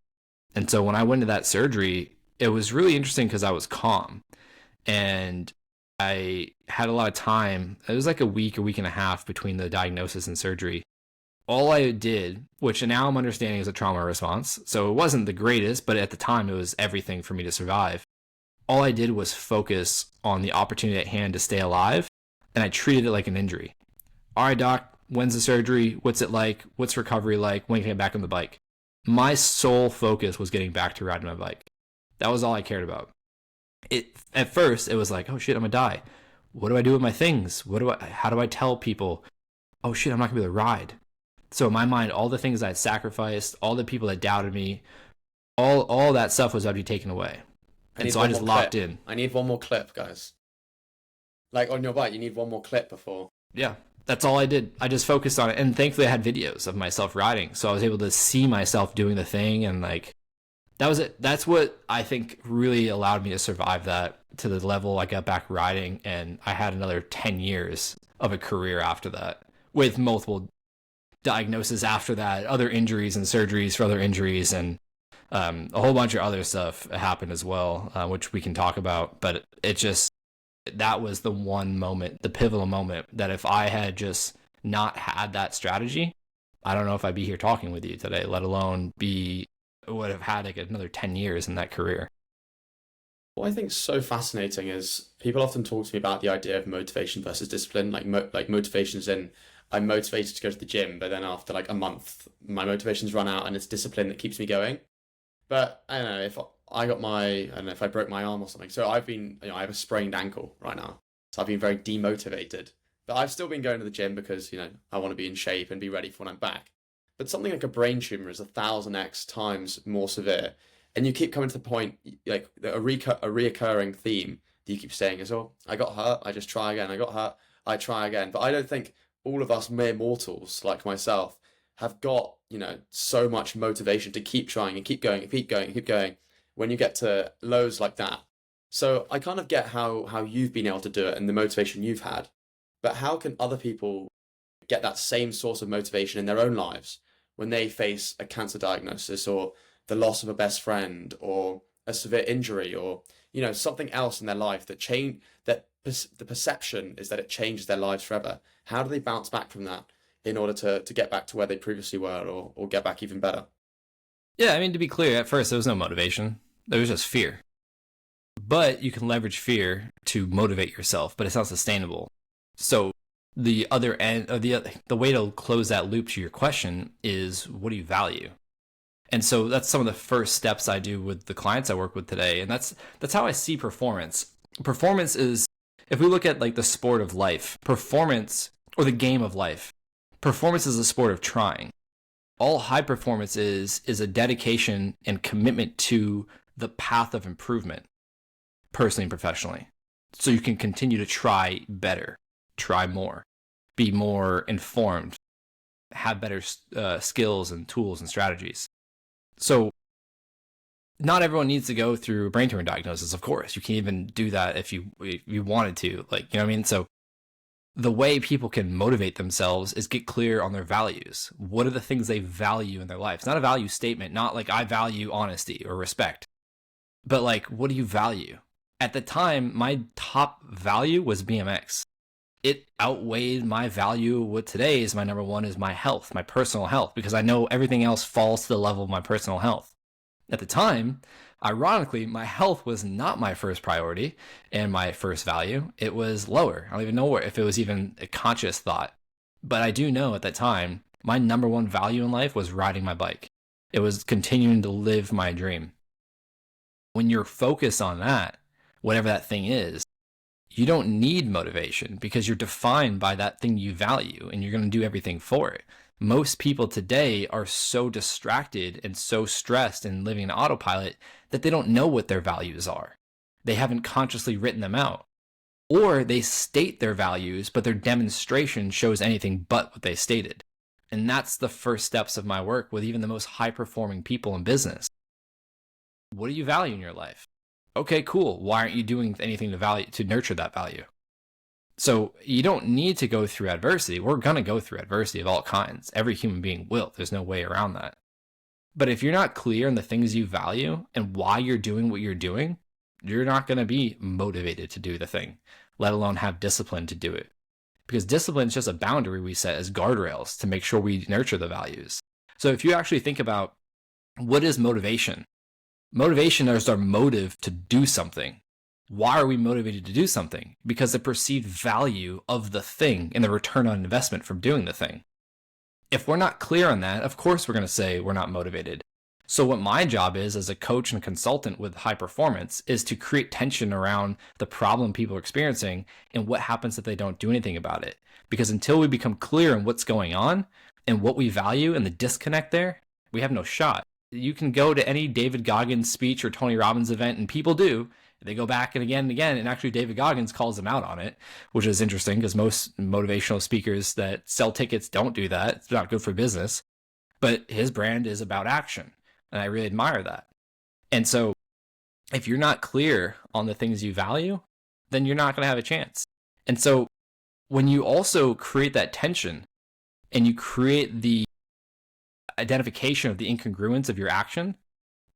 And so when I went to that surgery, it was really interesting because I was calm and I had a lot of time. It was like a week and a half between the diagnosis and surgery. All I did, which now I'm understanding is a trauma response, so it wasn't the greatest, but at the time it was everything for me to survive. All I did was focus on the opportunity at hand to stay alive, and I treated it like an injury. All right, doc, when's the surgery? What's it like? What's recovery like? When can I get back on the bike? My sole focus was getting back to riding my bike. That was all I cared about. At first, it was like, oh shit, I'm gonna die. What do I do with my things? How do I tell people, oh shit, I'm not gonna be able to ride? So in my mind, all the things I had sacrificed, all the people that doubted me, all that stuff was about to be taken away. And so I just locked in. I need one more clip, guys. Like on your bike, you need one more clip before. Yeah, that's all I did. I just focused on it. And thankfully I had videos of myself riding. So I was able to see myself doing the thing, and like, that was it. That's what I think really allowed me to survive that to the level I got back riding. And I had another 10 years of a career after that with multiple diagnoses after that, other injuries and surgeries for other injuries, and a whole bunch of other stuff happened as well, which we can talk about. But that was the one moment, the pivotal moment, that if I had just not had that strategy, I don't know if I'd be here talking with you today, let alone would have had like another 10 years in that career. What I think is so fascinating is people often talk to me about the idea of motivation versus discipline. Like motivation is in I'm motivated to go to the gym, but then after like a month, my motivation's run out, and it's discipline that keeps me going. But I don't know if I got my I don't know if I broke my arm or something. So I've been I have a sprained ankle right now, so I've been very demotivated. But I've still been going to the gym because I want to be in shape and be ready for when I'm back. But something like a brain tumor is 1,000x times more severe, and you keep coming to the point like a reoccurring theme that you keep saying is, "Oh, I got hurt. I just try again. I got hurt. I try again." But I don't think all of us mere mortals like myself have got so much motivation to keep trying and keep going and keep going and keep going when you get to lows like that. So I kind of get how you've been able to do it and the motivation you've had, but how can other people get that same source of motivation in their own lives when they face a cancer diagnosis or the loss of a best friend or a severe injury or something else in their life the perception is that it changes their lives forever? How do they bounce back from that in order to get back to where they previously were, or get back even better? Yeah, I mean, to be clear, at first there was no motivation. There was just fear. But you can leverage fear to motivate yourself, but it's not sustainable. So the other end, or the way to close that loop to your question is, what do you value? And so that's some of the first steps I do with the clients I work with today. And that's how I see performance. Performance is, if we look at like the sport of life, performance, or the game of life, performance is a sport of trying. All high performance is a dedication and commitment to the path of improvement, personally and professionally. So you can continue to try better, try more, be more informed, have better skills and tools and strategies. So not everyone needs to go through a brain tumor diagnosis, of course. You can even do that if you wanted to, like, you know what I mean? So the way people can motivate themselves is get clear on their values. What are the things they value in their life? It's not a value statement, not like I value honesty or respect, but like, what do you value? At the time, my top value was BMX. It outweighed my value. What today is my number one is my health, my personal health, because I know everything else falls to the level of my personal health. At the time, ironically, my health was not my first priority and my first value. It was lower. I don't even know if it was even a conscious thought. But I do know at that time, my number one value in life was riding my bike. It was continuing to live my dream. When you're focused on that, whatever that thing is, you don't need motivation because you're defined by that thing you value and you're going to do everything for it. Most people today are so distracted and so stressed and living in autopilot that they don't know what their values are. They haven't consciously written them out. Or they state their values, but their demonstration shows anything but what they stated. And that's the first steps of my work with even the most high-performing people in business. What do you value in your life? Okay, cool. Why aren't you doing anything to nurture that value? So you don't need to go through adversity. We're going to go through adversity of all kinds. Every human being will. There's no way around that. But if you're not clear on the things you value and why you're doing what you're doing, you're not going to be motivated to do the thing, let alone have discipline to do it. Because discipline is just a boundary we set as guardrails to make sure we nurture the values. So if you actually think about what is motivation? Motivation is our motive to do something. Why are we motivated to do something? Because the perceived value of the thing and the return on investment from doing the thing. If we're not clear on that, of course we're going to say we're not motivated. So what my job is as a coach and consultant with high performance is to create tension around the problem people are experiencing and what happens if they don't do anything about it. Because until we become clear on what's going on and what we value and the disconnect there, we have no shot. You can go to any David Goggins speech or Tony Robbins event, and people do. They go back and again, and actually David Goggins calls them out on it, which is interesting because most motivational speakers that sell tickets don't do that. It's not good for business. But his brand is about action, and I really admire that. And so if you're not clear on the things you value, then you're not going to have a chance. And so when you also create that tension and you create the identification of the incongruence of your action,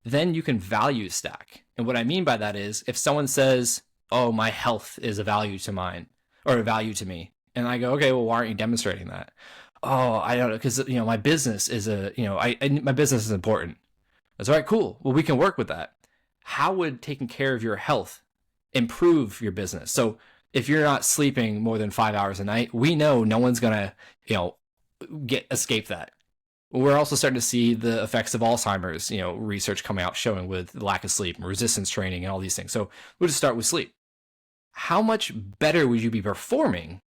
then you can value stack. And what I mean by that is if someone says, oh, my health is a value to mine or a value to me. And I go, okay, well, why aren't you demonstrating that? Oh, I don't know. Because, my business is my business is important. That's all right. Cool. Well, we can work with that. how would taking care of your health improve your business? So if you're not sleeping more than 5 hours a night, we know no one's gonna, escape that. We're also starting to see the effects of Alzheimer's, research coming out showing with lack of sleep and resistance training and all these things. So we'll just start with sleep. How much better would you be performing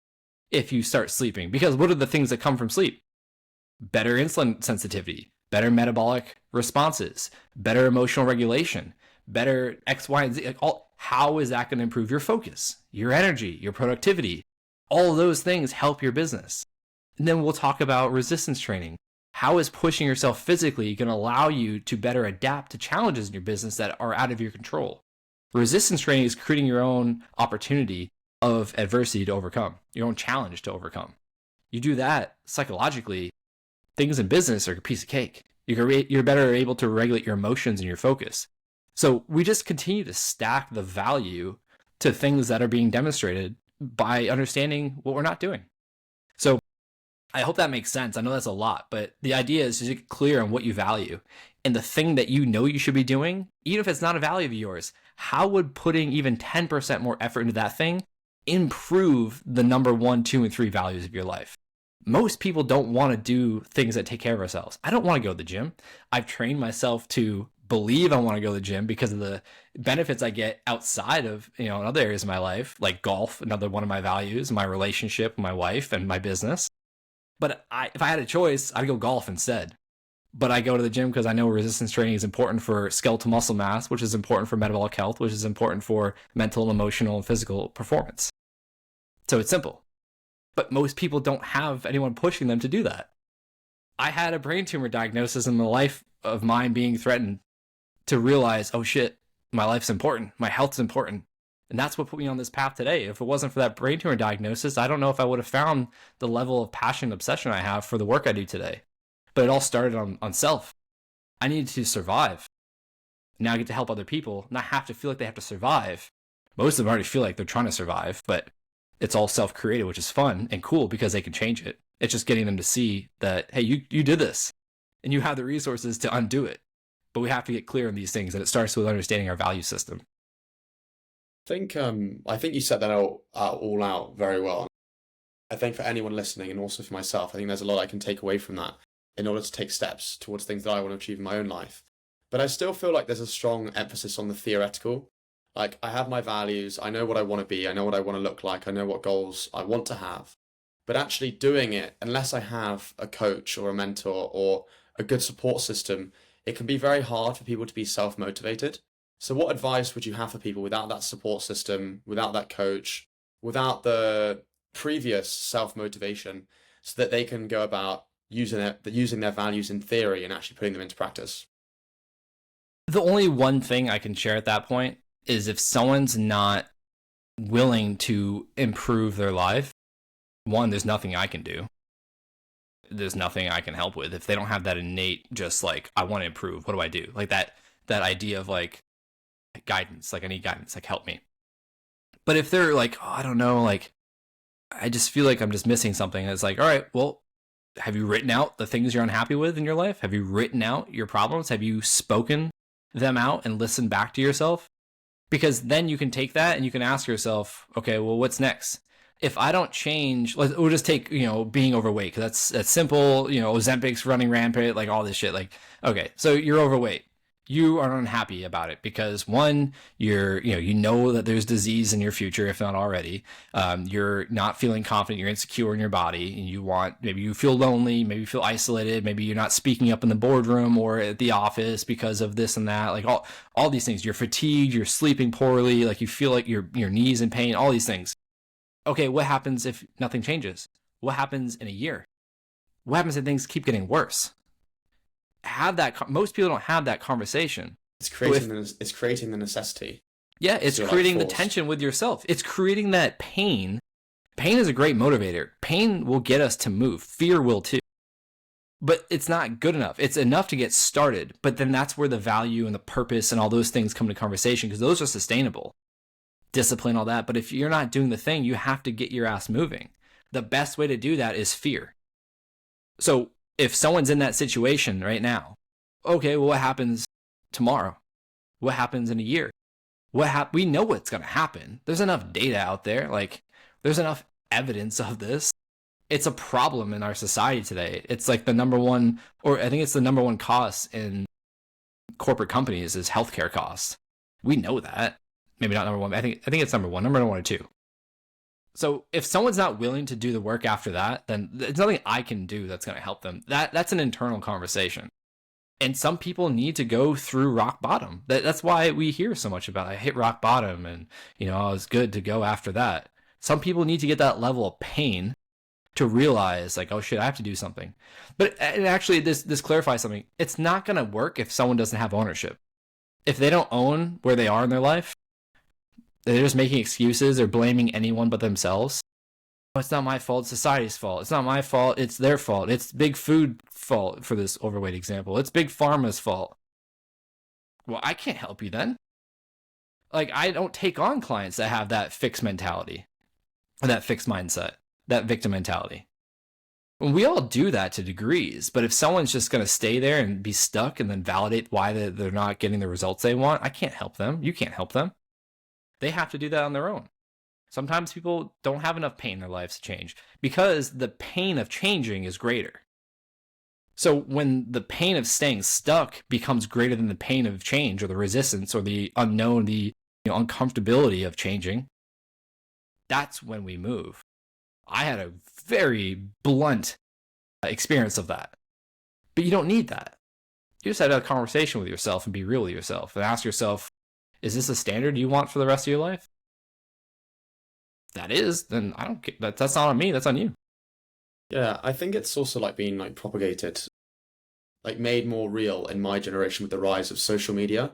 if you start sleeping? Because what are the things that come from sleep? Better insulin sensitivity, better metabolic responses, better emotional regulation, better X, Y, and Z. How is that going to improve your focus, your energy, your productivity? All of those things help your business. And then we'll talk about resistance training. How is pushing yourself physically going to allow you to better adapt to challenges in your business that are out of your control? Resistance training is creating your own opportunity of adversity to overcome, your own challenge to overcome. You do that psychologically, things in business are a piece of cake. You're better able to regulate your emotions and your focus. So we just continue to stack the value to things that are being demonstrated by understanding what we're not doing. So I hope that makes sense. I know that's a lot, but the idea is to get clear on what you value and the thing that you know you should be doing, even if it's not a value of yours. How would putting even 10% more effort into that thing improve the number 1, 2, and 3 values of your life? Most people don't want to do things that take care of ourselves. I don't want to go to the gym. I've trained myself to believe I want to go to the gym because of the benefits I get outside of, in other areas of my life, like golf, another one of my values, my relationship with my wife and my business. But if I had a choice, I'd go golf instead. But I go to the gym because I know resistance training is important for skeletal muscle mass, which is important for metabolic health, which is important for mental, emotional, and physical performance. So it's simple. But most people don't have anyone pushing them to do that. I had a brain tumor diagnosis in the life of mine being threatened to realize, oh shit, my life's important. My health's important. And that's what put me on this path today. If it wasn't for that brain tumor diagnosis, I don't know if I would have found the level of passion and obsession I have for the work I do today. But it all started on self. I needed to survive. Now I get to help other people, not have to feel like they have to survive. Most of them already feel like they're trying to survive, but it's all self-created, which is fun and cool because they can change it. It's just getting them to see that, hey, you did this and you have the resources to undo it. But we have to get clear on these things, and it starts with understanding our value system. I think you set that all out very well. I think for anyone listening, and also for myself, I think there's a lot I can take away from that in order to take steps towards things that I want to achieve in my own life. But I still feel like there's a strong emphasis on the theoretical. Like, I have my values, I know what I want to be, I know what I want to look like, I know what goals I want to have. But actually doing it, unless I have a coach or a mentor or a good support system, it can be very hard for people to be self-motivated. So what advice would you have for people without that support system, without that coach, without the previous self-motivation, so that they can go about using their values in theory and actually putting them into practice? The only one thing I can share at that point is if someone's not willing to improve their life, one, there's nothing I can do. There's nothing I can help with. If they don't have that innate, just like, I want to improve, what do I do? Like that idea of like guidance, like I need guidance, like help me. But if they're like, oh, I don't know, like I just feel like I'm just missing something. It's like, all right, well, have you written out the things you're unhappy with in your life? Have you written out your problems? Have you spoken them out and listened back to yourself? Because then you can take that and you can ask yourself, okay, well, what's next? If I don't change, we'll just take, being overweight, because that's simple, Ozempic's running rampant, like all this shit. Like, okay, so you're overweight. You are unhappy about it because one, you know that there's disease in your future, if not already. You're not feeling confident. You're insecure in your body, and maybe you feel lonely, maybe you feel isolated, maybe you're not speaking up in the boardroom or at the office because of this and that. Like all these things. You're fatigued. You're sleeping poorly. Like you feel like your knees in pain. All these things. Okay, what happens if nothing changes? What happens in a year? What happens if things keep getting worse? Most people don't have that conversation. It's creating the necessity. Yeah, it's creating the tension with yourself. It's creating that pain. Pain is a great motivator. Pain will get us to move. Fear will too. But it's not good enough. It's enough to get started. But then that's where the value and the purpose and all those things come to conversation, because those are sustainable. Discipline, all that. But if you're not doing the thing, you have to get your ass moving. The best way to do that is fear. So if someone's in that situation right now, okay, well, what happens tomorrow? What happens in a year? We know what's going to happen. There's enough data out there. Like, there's enough evidence of this. It's a problem in our society today. It's like the number one, or I think it's the number one cost in corporate companies is healthcare costs. We know that. Maybe not number one. I think it's number one or two. So if someone's not willing to do the work after that, then there's nothing I can do that's going to help them. That's an internal conversation. And some people need to go through rock bottom. That's why we hear so much about I hit rock bottom and, I was good to go after that. Some people need to get that level of pain to realize, like, oh shit, I have to do something. But actually, this clarifies something. It's not going to work if someone doesn't have ownership. If they don't own where they are in their life, they're just making excuses or blaming anyone but themselves. Oh, it's not my fault, it's society's fault. It's not my fault, it's their fault. It's big food fault for this overweight example. It's big pharma's fault. Well, I can't help you then. Like, I don't take on clients that have that fixed mentality, or that fixed mindset, that victim mentality. We all do that to degrees, but if someone's just going to stay there and be stuck and then validate why they're not getting the results they want, I can't help them. You can't help them. They have to do that on their own. Sometimes people don't have enough pain in their lives to change because the pain of changing is greater. So when the pain of staying stuck becomes greater than the pain of change or the resistance or the unknown, the uncomfortability of changing, that's when we move. I had a very blunt experience of that. But you don't need that. You just had a conversation with yourself and be real with yourself and ask yourself, is this a standard you want for the rest of your life? If that is, then I don't care. That's not on me, that's on you. Yeah, I think it's also like being like propagated, like made more real in my generation with the rise of social media,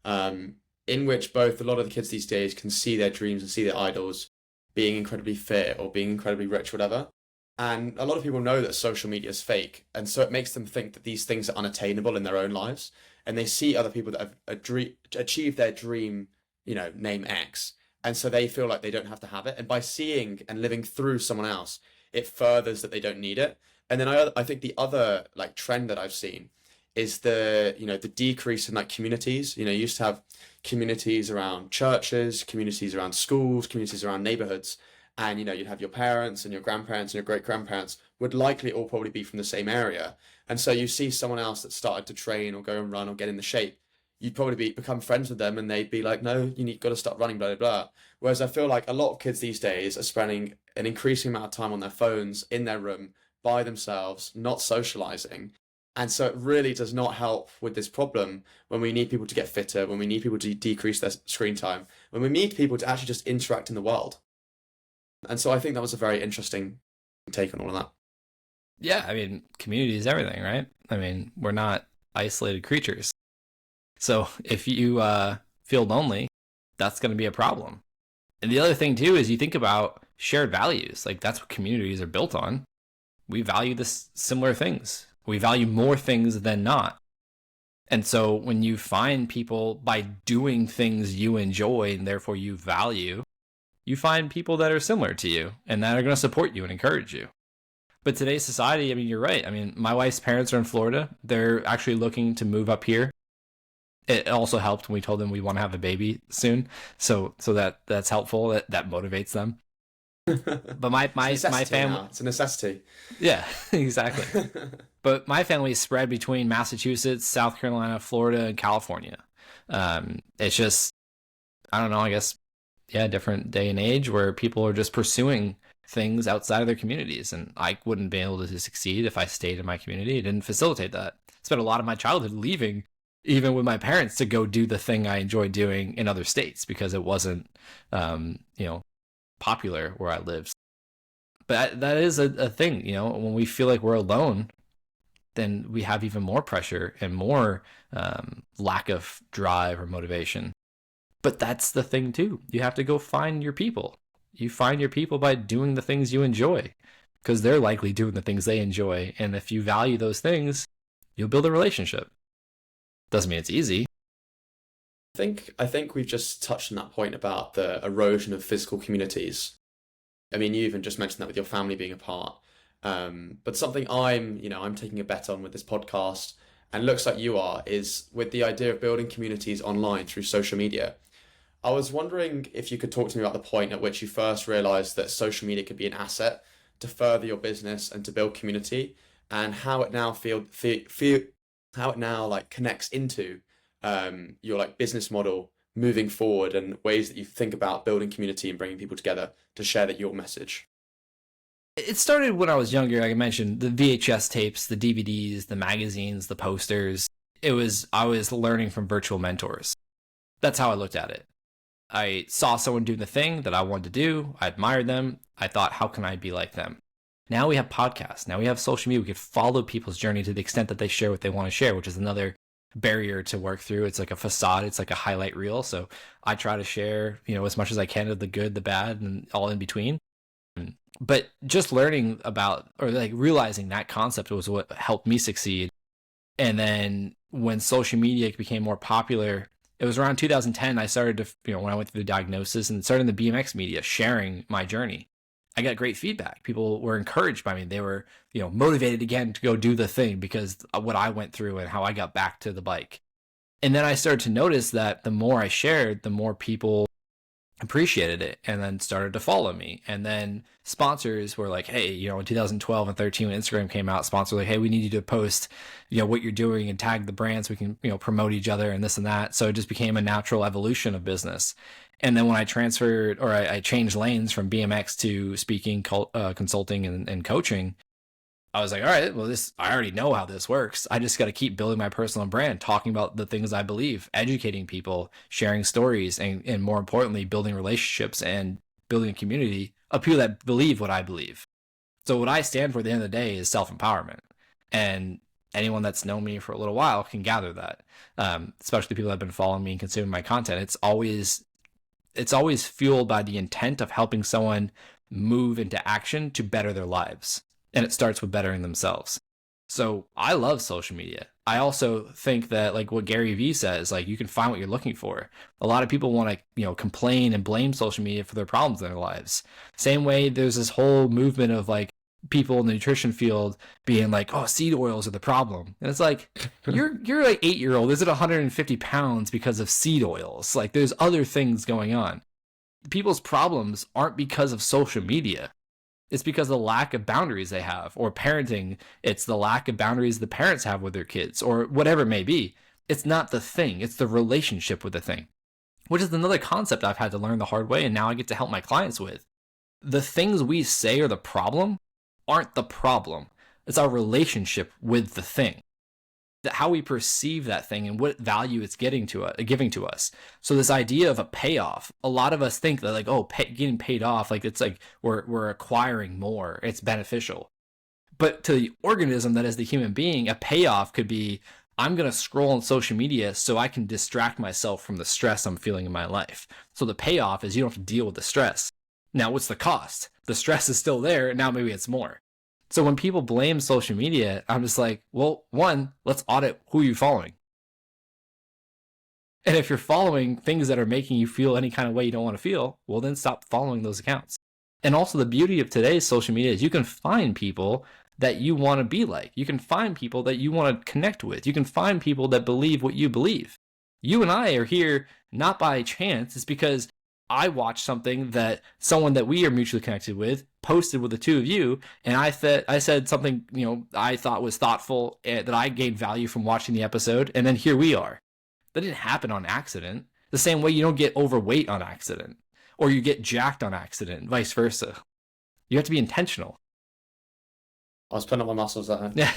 in which both a lot of the kids these days can see their dreams and see their idols being incredibly fit or being incredibly rich, whatever. And a lot of people know that social media is fake. And so it makes them think that these things are unattainable in their own lives. And they see other people that have achieved their dream, name X. And so they feel like they don't have to have it. And by seeing and living through someone else, it furthers that they don't need it. And then I think the other like trend that I've seen is the decrease in like communities. You used to have communities around churches, communities around schools, communities around neighborhoods. And, you'd have your parents and your grandparents and your great-grandparents would likely all probably be from the same area. And so you see someone else that started to train or go and run or get in the shape, you'd probably become friends with them and they'd be like, no, got to start running, blah, blah, blah. Whereas I feel like a lot of kids these days are spending an increasing amount of time on their phones, in their room, by themselves, not socializing. And so it really does not help with this problem when we need people to get fitter, when we need people to decrease their screen time, when we need people to actually just interact in the world. And so I think that was a very interesting take on all of that. Yeah, I mean, community is everything, right? I mean, we're not isolated creatures. So if you feel lonely, that's going to be a problem. And the other thing, too, is you think about shared values. Like, that's what communities are built on. We value this similar things. We value more things than not. And so when you find people by doing things you enjoy and therefore you value, you find people that are similar to you and that are going to support you and encourage you. But today's society, I mean, you're right. I mean, my wife's parents are in Florida. They're actually looking to move up here. It also helped when we told them we want to have a baby soon. So that's helpful. That motivates them. But my family, now. It's a necessity. Yeah, exactly. But my family is spread between Massachusetts, South Carolina, Florida, and California. It's just, I don't know, I guess, yeah, different day and age where people are just pursuing things outside of their communities. And I wouldn't be able to succeed if I stayed in my community. It didn't facilitate that. I spent a lot of my childhood leaving, even with my parents, to go do the thing I enjoyed doing in other states because it wasn't, popular where I lived. But that is a thing, when we feel like we're alone, then we have even more pressure and more lack of drive or motivation. But that's the thing too. You have to go find your people. You find your people by doing the things you enjoy because they're likely doing the things they enjoy. And if you value those things, you'll build a relationship. Doesn't mean it's easy. I think we've just touched on that point about the erosion of physical communities. I mean, you even just mentioned that with your family being apart. But something I'm taking a bet on with this podcast and looks like you are, is with the idea of building communities online through social media. I was wondering if you could talk to me about the point at which you first realized that social media could be an asset to further your business and to build community, and how it now how it now like connects into your like business model moving forward, and ways that you think about building community and bringing people together to share that your message. It started when I was younger. Like I mentioned, the VHS tapes, the DVDs, the magazines, the posters. I was learning from virtual mentors. That's how I looked at it. I saw someone doing the thing that I wanted to do. I admired them. I thought, how can I be like them? Now we have podcasts. Now we have social media. We could follow people's journey to the extent that they share what they want to share, which is another barrier to work through. It's like a facade. It's like a highlight reel. So I try to share, as much as I can of the good, the bad, and all in between. But just learning about, or like realizing that concept was what helped me succeed. And then when social media became more popular, it was around 2010, I started to, when I went through the diagnosis and started in the BMX media, sharing my journey. I got great feedback. People were encouraged by me. They were, motivated again to go do the thing because of what I went through and how I got back to the bike. And then I started to notice that the more I shared, the more people appreciated it and then started to follow me. And then sponsors were like, hey, in 2012 and 13 when Instagram came out, sponsors were like, hey, we need you to post, what you're doing and tag the brand so we can, promote each other and this and that. So it just became a natural evolution of business. And then when I transferred, or I changed lanes from BMX to speaking, consulting and coaching, I was like, all right, well, I already know how this works. I just got to keep building my personal brand, talking about the things I believe, educating people, sharing stories, and more importantly, building relationships and building a community of people that believe what I believe. So what I stand for at the end of the day is self-empowerment. And anyone that's known me for a little while can gather that, especially people that have been following me and consuming my content. It's always fueled by the intent of helping someone move into action to better their lives. And it starts with bettering themselves. So I love social media. I also think that, like what Gary Vee says, like you can find what you're looking for. A lot of people want to, complain and blame social media for their problems in their lives. Same way there's this whole movement of like people in the nutrition field being like, oh, seed oils are the problem. And it's like, you're like 8-year-old is at 150 pounds because of seed oils. Like there's other things going on. People's problems aren't because of social media. It's because of the lack of boundaries they have, or parenting. It's the lack of boundaries the parents have with their kids, or whatever it may be. It's not the thing. It's the relationship with the thing, which is another concept I've had to learn the hard way. And now I get to help my clients with. The things we say are the problem aren't the problem. It's our relationship with the thing. How we perceive that thing and what value it's giving to us. So this idea of a payoff, a lot of us think that like, getting paid off, like it's like we're acquiring more, it's beneficial. But to the organism that is the human being, a payoff could be, I'm going to scroll on social media so I can distract myself from the stress I'm feeling in my life. So the payoff is you don't have to deal with the stress. Now, what's the cost? The stress is still there. Now maybe it's more. So when people blame social media, I'm just like, well, one, let's audit who you're following. And if you're following things that are making you feel any kind of way you don't want to feel, well, then stop following those accounts. And also the beauty of today's social media is you can find people that you want to be like. You can find people that you want to connect with. You can find people that believe what you believe. You and I are here not by chance. It's because I watched something that someone that we are mutually connected with posted with the two of you, and I said something I thought was thoughtful, that I gained value from watching the episode, and then here we are. That didn't happen on accident. The same way you don't get overweight on accident, or you get jacked on accident, vice versa. You have to be intentional. I was putting up my muscles at home. Yeah.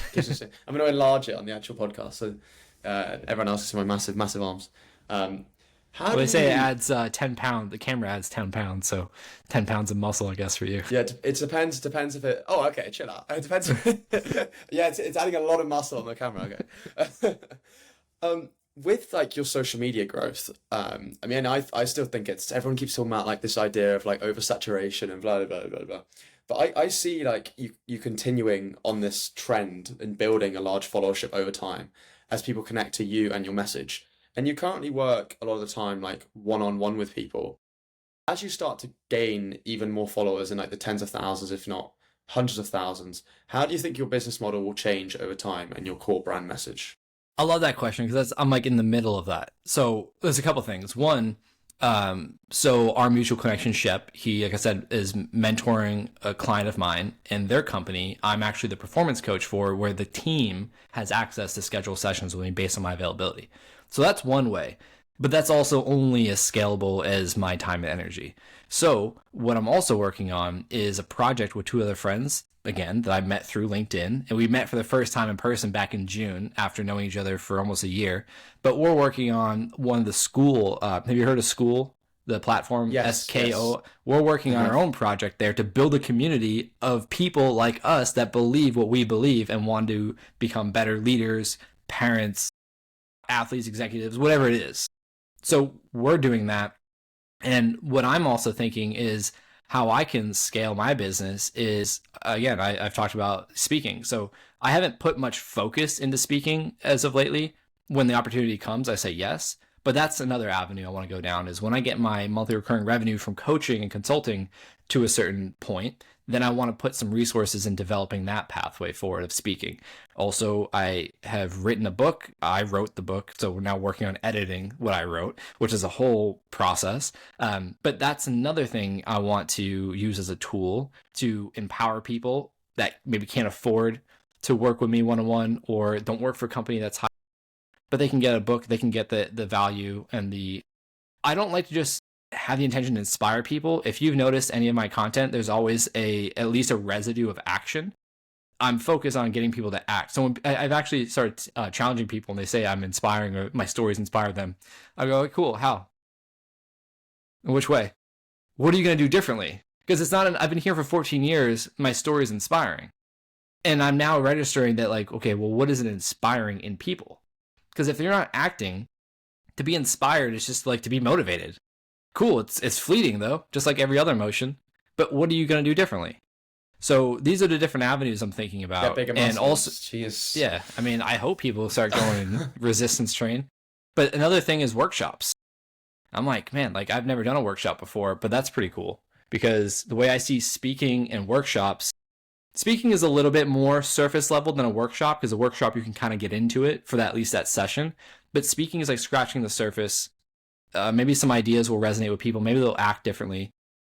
I'm going to enlarge it on the actual podcast so everyone else can see my massive, massive arms. They say it adds 10 pounds. The camera adds 10 pounds, so 10 pounds of muscle, I guess, for you. Yeah, it depends if it... Oh, okay, chill out. It depends. Yeah, it's adding a lot of muscle on the camera, okay. With, like, your social media growth, I mean, I still think everyone keeps talking about, like, this idea of, like, oversaturation and blah, blah, blah, blah. But I see, like, you continuing on this trend and building a large followership over time as people connect to you and your message. And you currently work a lot of the time like one-on-one with people. As you start to gain even more followers in like the tens of thousands, if not hundreds of thousands, how do you think your business model will change over time and your core brand message? I love that question because I'm like in the middle of that. So there's a couple things. One, so our mutual connection, Shep, he, like I said, is mentoring a client of mine in their company. I'm actually the performance coach for, where the team has access to schedule sessions with me based on my availability. So that's one way, but that's also only as scalable as my time and energy. So what I'm also working on is a project with two other friends, again, that I met through LinkedIn. And we met for the first time in person back in June after knowing each other for almost a year. But we're working on one of the school. Have you heard of School, the platform? Yes, SKO. yes. We're working on our own project there to build a community of people like us that believe what we believe and want to become better leaders, parents, athletes, executives, whatever it is. So we're doing that. And what I'm also thinking is how I can scale my business is, again, I've talked about speaking. So I haven't put much focus into speaking as of lately. When the opportunity comes, I say yes. But that's another avenue I want to go down, is when I get my monthly recurring revenue from coaching and consulting to a certain point, then I want to put some resources in developing that pathway forward of speaking. Also, I have written a book. I wrote the book, so we're now working on editing what I wrote, which is a whole process. But that's another thing I want to use as a tool to empower people that maybe can't afford to work with me one-on-one or don't work for a company that's high, but they can get a book, they can get the value and the... I don't like to just have the intention to inspire people. If you've noticed any of my content, there's always at least a residue of action. I'm focused on getting people to act. So I've actually started challenging people, and they say I'm inspiring or my stories inspire them. I go, cool, how? In which way? What are you going to do differently? Because it's not I've been here for 14 years. My story is inspiring. And I'm now registering that, like, okay, well, what is it inspiring in people? Because if you're not acting, to be inspired is just like to be motivated. Cool, it's fleeting though, just like every other emotion. But what are you going to do differently? So these are the different avenues I'm thinking about. And also, Jeez. yeah, I mean, I hope people start going resistance train. But another thing is workshops. I'm like, man, like I've never done a workshop before, but that's pretty cool because the way I see speaking and workshops, speaking is a little bit more surface level than a workshop, because a workshop you can kind of get into it for that, at least that session. But speaking is like scratching the surface. Maybe some ideas will resonate with people. Maybe they'll act differently.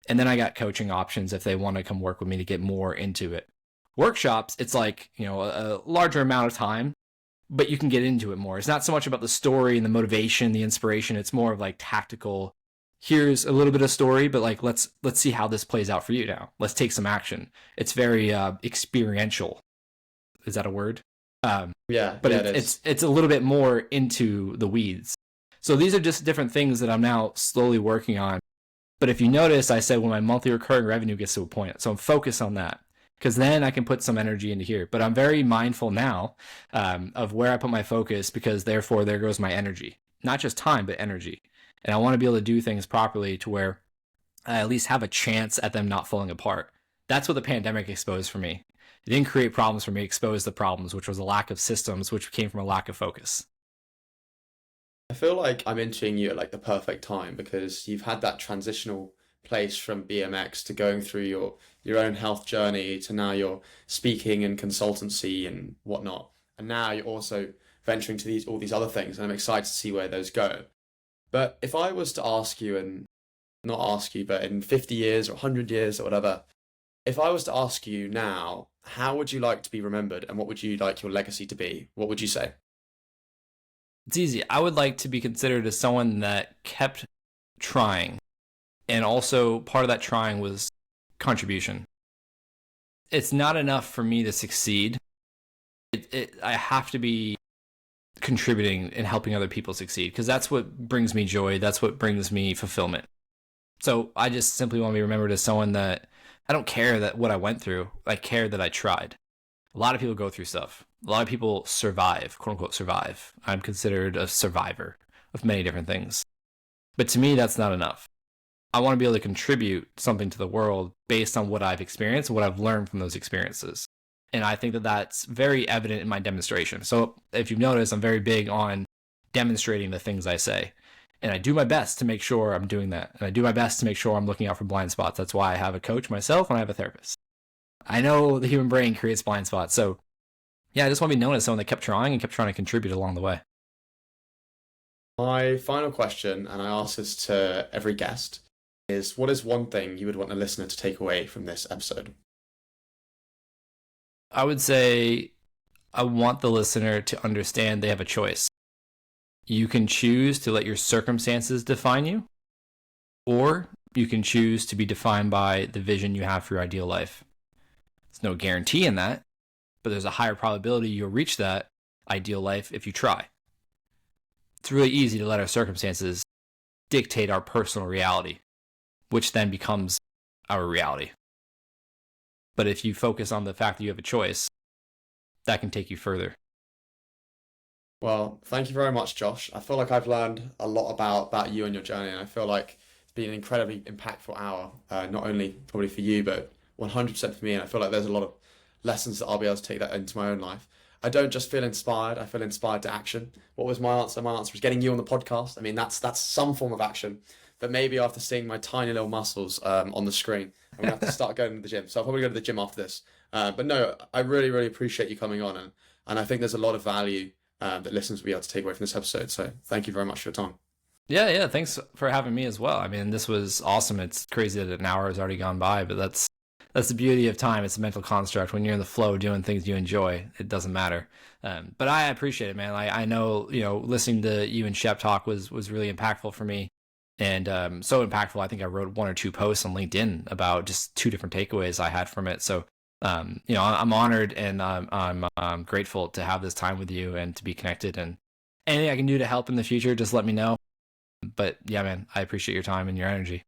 And then I got coaching options if they want to come work with me to get more into it. Workshops, it's like, a larger amount of time, but you can get into it more. It's not so much about the story and the motivation, the inspiration. It's more of like tactical. Here's a little bit of story, but like let's see how this plays out for you now. Let's take some action. It's very experiential. Is that a word? Yeah, but yeah, it's a little bit more into the weeds. So these are just different things that I'm now slowly working on. But if you notice, I said when my monthly recurring revenue gets to a point, so I'm focused on that, because then I can put some energy into here. But I'm very mindful now of where I put my focus, because therefore there goes my energy, not just time, but energy. And I want to be able to do things properly to where I at least have a chance at them not falling apart. That's what the pandemic exposed for me. It didn't create problems for me, it exposed the problems, which was a lack of systems, which came from a lack of focus. I feel like I'm interviewing you at like the perfect time, because you've had that transitional place from BMX to going through your own health journey to now you're speaking and consultancy and whatnot. And now you're also venturing to all these other things, and I'm excited to see where those go. But if I was to ask you, and not ask you, but in 50 years or 100 years or whatever, if I was to ask you now, how would you like to be remembered and what would you like your legacy to be? What would you say? It's easy. I would like to be considered as someone that kept trying. And also part of that trying was contribution. It's not enough for me to succeed. I have to be contributing and helping other people succeed, because that's what brings me joy. That's what brings me fulfillment. So I just simply want to be remembered as someone that I don't care that what I went through. I care that I tried. A lot of people go through stuff. A lot of people survive, quote unquote, survive. I'm considered a survivor of many different things. But to me, that's not enough. I want to be able to contribute something to the world based on what I've experienced and what I've learned from those experiences. And I think that that's very evident in my demonstration. So if you've noticed, I'm very big on demonstrating the things I say. And I do my best to make sure I'm doing that. And I do my best to make sure I'm looking out for blind spots. That's why I have a coach myself and I have a therapist. I know the human brain creates blind spots. So Yeah, I just want to be known as someone that kept trying and kept trying to contribute along the way. My final question, and I ask this to every guest, is what is one thing you would want a listener to take away from this episode? I would say I want the listener to understand they have a choice. You can choose to let your circumstances define you, or you can choose to be defined by the vision you have for your ideal life. There's no guarantee in that, but there's a higher probability you'll reach that ideal life if you try. It's really easy to let our circumstances dictate our personal reality, which then becomes our reality. But if you focus on the fact that you have a choice, that can take you further. Well, thank you very much, Josh. I feel like I've learned a lot about you and your journey, and I feel like it's been an incredibly impactful hour, not only probably for you, but 100% for me. And I feel like there's a lot of lessons that I'll be able to take that into my own life. I don't just feel inspired, I feel inspired to action. What was my answer? My answer was getting you on the podcast. I mean, that's some form of action. But maybe after seeing my tiny little muscles on the screen, I'm going to have to start going to the gym. So I'll probably go to the gym after this. But no, I really, really appreciate you coming on. And I think there's a lot of value that listeners will be able to take away from this episode. So thank you very much for your time. Yeah. Thanks for having me as well. I mean, this was awesome. It's crazy that an hour has already gone by, but that's the beauty of time. It's a mental construct. When you're in the flow doing things you enjoy, it doesn't matter. But I appreciate it, man. I know, listening to you and Shep talk was really impactful for me. And so impactful, I think I wrote 1 or 2 posts on LinkedIn about just 2 different takeaways I had from it. So, I'm honored and I'm grateful to have this time with you and to be connected. And anything I can do to help in the future, just let me know. But yeah, man, I appreciate your time and your energy.